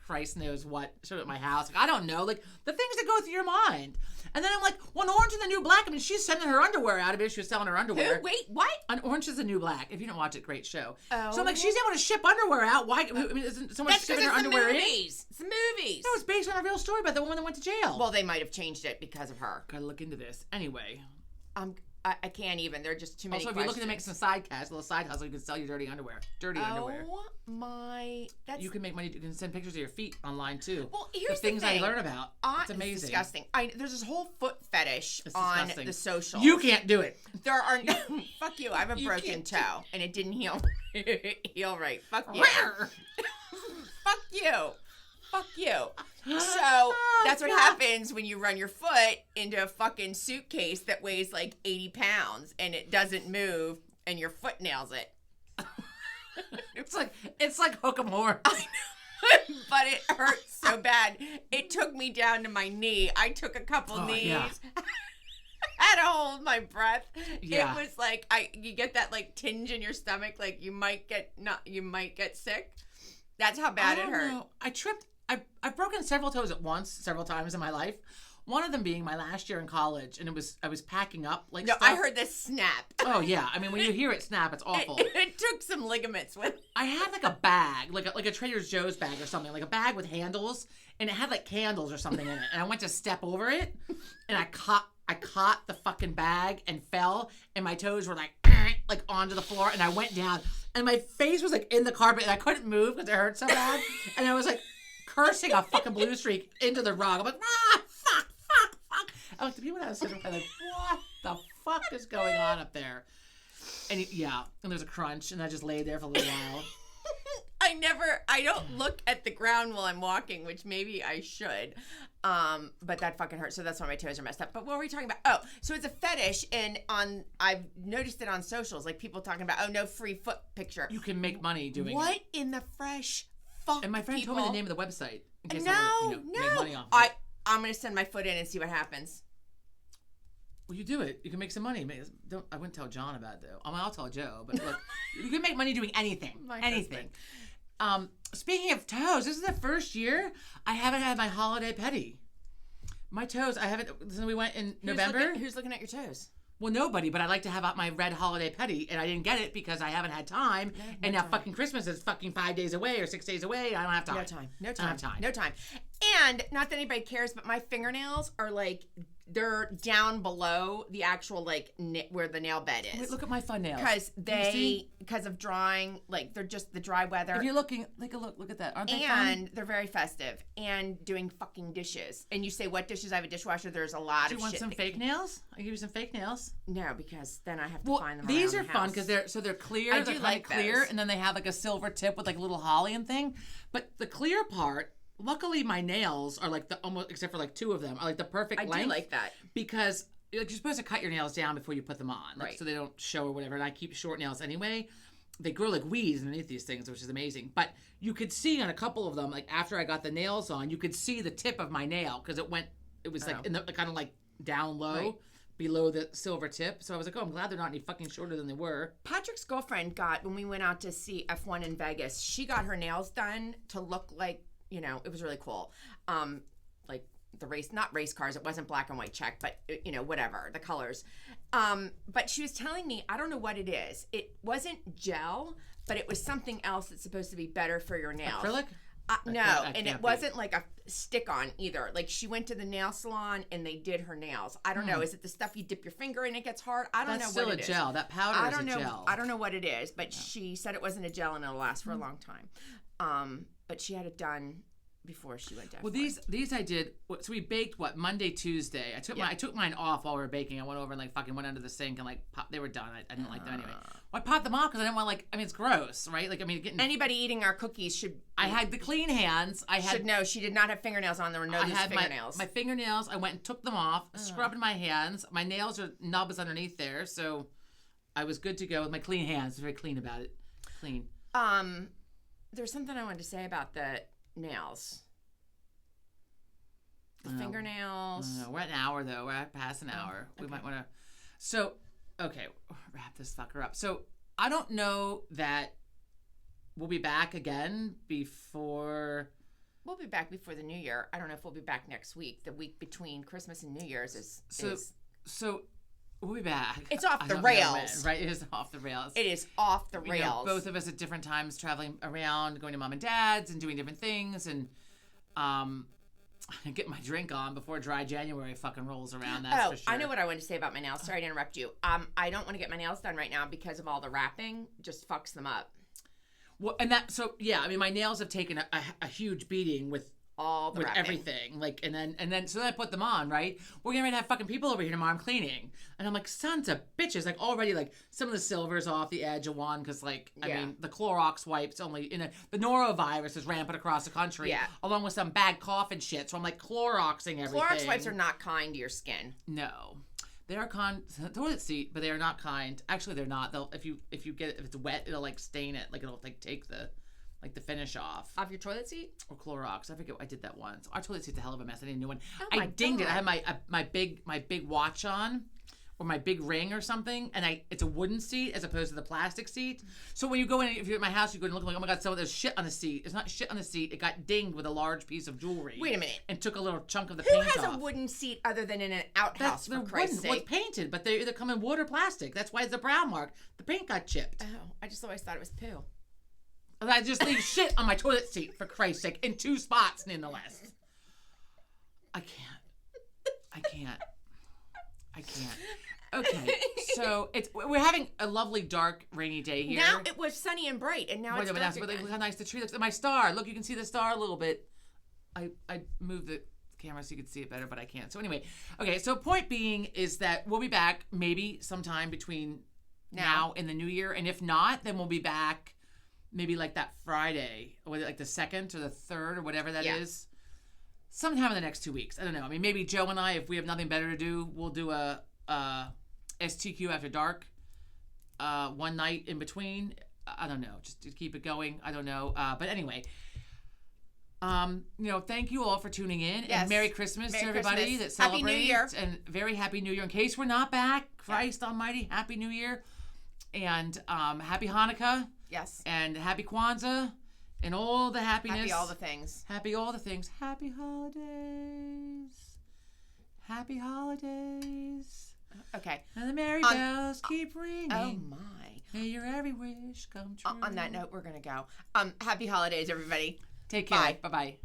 Christ knows what show at my house. Like, I don't know, like the things that go through your mind. And then I'm like, well, Orange is the New Black. I mean, she's sending her underwear out of it. She was selling her underwear. Who? Wait, what? On Orange is the New Black. If you don't watch it, great show. Oh. So I'm like, she's able to ship underwear out. Why? I mean, isn't someone shipping her underwear in? It's the movies. No, it's based on a real story about the woman that went to jail. Well, they might have changed it because of her. Gotta look into this. Anyway. I can't even. There are just too many Also, if you're looking to make some side cash, a little side hustle, you can sell your dirty underwear. Underwear. Oh my! You can make money. You can send pictures of your feet online too. Well, here's the things thing. I learn about. It's amazing. It's disgusting. There's this whole foot fetish on the socials. You can't do it. There are no. Fuck you. I have a broken toe, and it didn't heal right. Fuck you. Fuck you. Fuck you. So that's what happens when you run your foot into a fucking suitcase that weighs like 80 pounds and it doesn't move and your foot nails it. It's like hook 'em horns. I know. But it hurts so bad. It took me down to my knee. I took a couple knees. Yeah. Had to hold my breath. Yeah. It was like you get that like tinge in your stomach, like you might get sick. That's how bad it hurt. Know. I tripped. I've broken several toes at once, several times in my life. One of them being my last year in college, and I was packing up like stuff. I heard this snap. Oh yeah, I mean when you hear it snap, it's awful. It took some ligaments with. I had like a bag, like a Trader Joe's bag or something, like a bag with handles, and it had like candles or something in it. And I went to step over it, and I caught the fucking bag and fell, and my toes were like onto the floor, and I went down, and my face was like in the carpet, and I couldn't move because it hurt so bad, and I was like cursing a fucking blue streak into the rug. I'm like, fuck. I'm like, the people that was sitting there like, what the fuck is going on up there? And and there's a crunch, and I just laid there for a little while. I don't look at the ground while I'm walking, which maybe I should. But that fucking hurts. So that's why my toes are messed up. But what were we talking about? Oh, so it's a fetish, and I've noticed it on socials, like people talking about, oh, no free foot picture. You can make money doing it. What in the fresh fuck? And my friend told me the name of the website. In case no. Make money off it. I'm gonna send my foot in and see what happens. Well, you do it. You can make some money. I wouldn't tell John about it, though. I mean, I'll tell Joe, but look, you can make money doing anything. Anything. Speaking of toes, this is the first year I haven't had my holiday petty. My toes, I haven't. Since we went in November. Who's looking at your toes? Well, nobody, but I'd like to have out my red holiday petty, and I didn't get it because I haven't had time. And now fucking Christmas is fucking 5 days away or 6 days away. I don't have time. No time. And not that anybody cares, but my fingernails are like, they're down below the actual like where the nail bed is. Wait, look at my fun nails. Because of drying, like they're just the dry weather. If you're looking, look at that. Aren't they fun? And they're very festive. And doing fucking dishes. And you say, what dishes? I have a dishwasher. There's a lot of shit. Do you want some fake nails? I'll give you some fake nails. No, because then I have to find them. These are fun because they're clear. I they're do like clear, those. And then they have like a silver tip with like a little holly and thing. But the clear part. Luckily, my nails are like almost, except for like two of them, are like the perfect length. I do like that. Because like, you're supposed to cut your nails down before you put them on. Like, right. So they don't show or whatever. And I keep short nails anyway. They grow like weeds underneath these things, which is amazing. But you could see on a couple of them, like after I got the nails on, you could see the tip of my nail because it was like in the kind of like down low. Right. Below the silver tip. So I was like, oh, I'm glad they're not any fucking shorter than they were. Patrick's girlfriend when we went out to see F1 in Vegas, she got her nails done to look like, it was really cool. Like the not race cars. It wasn't black and white check, but whatever, the colors. But she was telling me, I don't know what it is. It wasn't gel, but it was something else that's supposed to be better for your nails. Acrylic? No, That and can't it wasn't like a stick-on either. Like she went to the nail salon and they did her nails. I don't know. Is it the stuff you dip your finger in and it gets hard? I don't know what it is. That's still a gel. That powder I is don't a know. gel. I don't know what it is, but she said it wasn't a gel and it'll last for a long time. But she had it done before she went down. Well, these I did. So we baked Monday, Tuesday. I took mine off while we were baking. I went over and like fucking went under the sink and like they were done. I didn't like them anyway. Well, I popped them off because I didn't want it's gross, right? Like anybody eating our cookies should. I had the clean hands. Should know she did not have fingernails on. There were no loose fingernails. My fingernails. I went and took them off, scrubbed my hands. My nails are nubs underneath there, so I was good to go with my clean hands. Very clean about it. Clean. There's something I wanted to say about the nails. The fingernails. We're at an hour though. We're at past an hour. Okay. We might want to. So, okay, wrap this fucker up. So I don't know that we'll be back again before. We'll be back before the New Year. I don't know if we'll be back next week. The week between Christmas and New Year's is. So we'll be back. It's off the rails. Right, it is off the rails. It is off the rails. Both of us at different times traveling around, going to mom and dad's and doing different things, and get my drink on before dry January fucking rolls around. That's for sure. I know what I wanted to say about my nails. Sorry to interrupt you. I don't want to get my nails done right now because of all the wrapping. Just fucks them up. Well, my nails have taken a huge beating with all the wrapping. Everything, and then I put them on, right? We're getting ready to have fucking people over here tomorrow. I'm cleaning, and I'm like, sons of bitches, like already, like some of the silver's off the edge of one because, I mean, the Clorox wipes only the norovirus is rampant across the country, along with some bad cough and shit. So I'm like Cloroxing everything. Clorox wipes are not kind to your skin. No. They are toilet seat, but they are not kind. Actually, they're not. They'll if it's wet, it'll like stain it, like it'll like take the finish off your toilet seat or Clorox. I forget. I did that once. Our toilet seat's a hell of a mess. I need a new one. Oh I dinged it. I had my big watch on, or my big ring or something, and it's a wooden seat as opposed to the plastic seat. So when you go in, if you're at my house, you go and look like, oh my god, there's shit on the seat. It's not shit on the seat. It got dinged with a large piece of jewelry. Wait a minute. And took a little chunk of the paint off. Who has a wooden seat other than in an outhouse? For Christ's sake? Well, it's painted, but they either come in wood or plastic. That's why it's a brown mark. The paint got chipped. Oh, I just always thought it was poo. I just leave shit on my toilet seat, for Christ's sake, in 2 spots, nonetheless. I can't. Okay, so we're having a lovely dark rainy day here. Now it was sunny and bright, and now it's dark again. Look how nice the tree looks. My star. Look, you can see the star a little bit. I moved the camera so you could see it better, but I can't. So anyway, okay. So point being is that we'll be back maybe sometime between now and the New Year, and if not, then we'll be back. Maybe like that Friday, or like the 2nd or the 3rd or whatever that is. Sometime in the next 2 weeks. I don't know. I mean, maybe Joe and I, if we have nothing better to do, we'll do a STQ after dark one night in between. I don't know. Just to keep it going. I don't know. But anyway, thank you all for tuning in. Yes. And Merry Christmas to everybody that celebrates. Happy New Year. And very Happy New Year. In case we're not back, Christ Almighty, Happy New Year. And Happy Hanukkah. Yes. And Happy Kwanzaa. And all the happiness. Happy all the things. Happy all the things. Happy holidays. Happy holidays. Okay. And the merry bells keep ringing. Oh, my. May your every wish come true. On that note, we're going to go. Happy holidays, everybody. Take care. Bye. Bye-bye.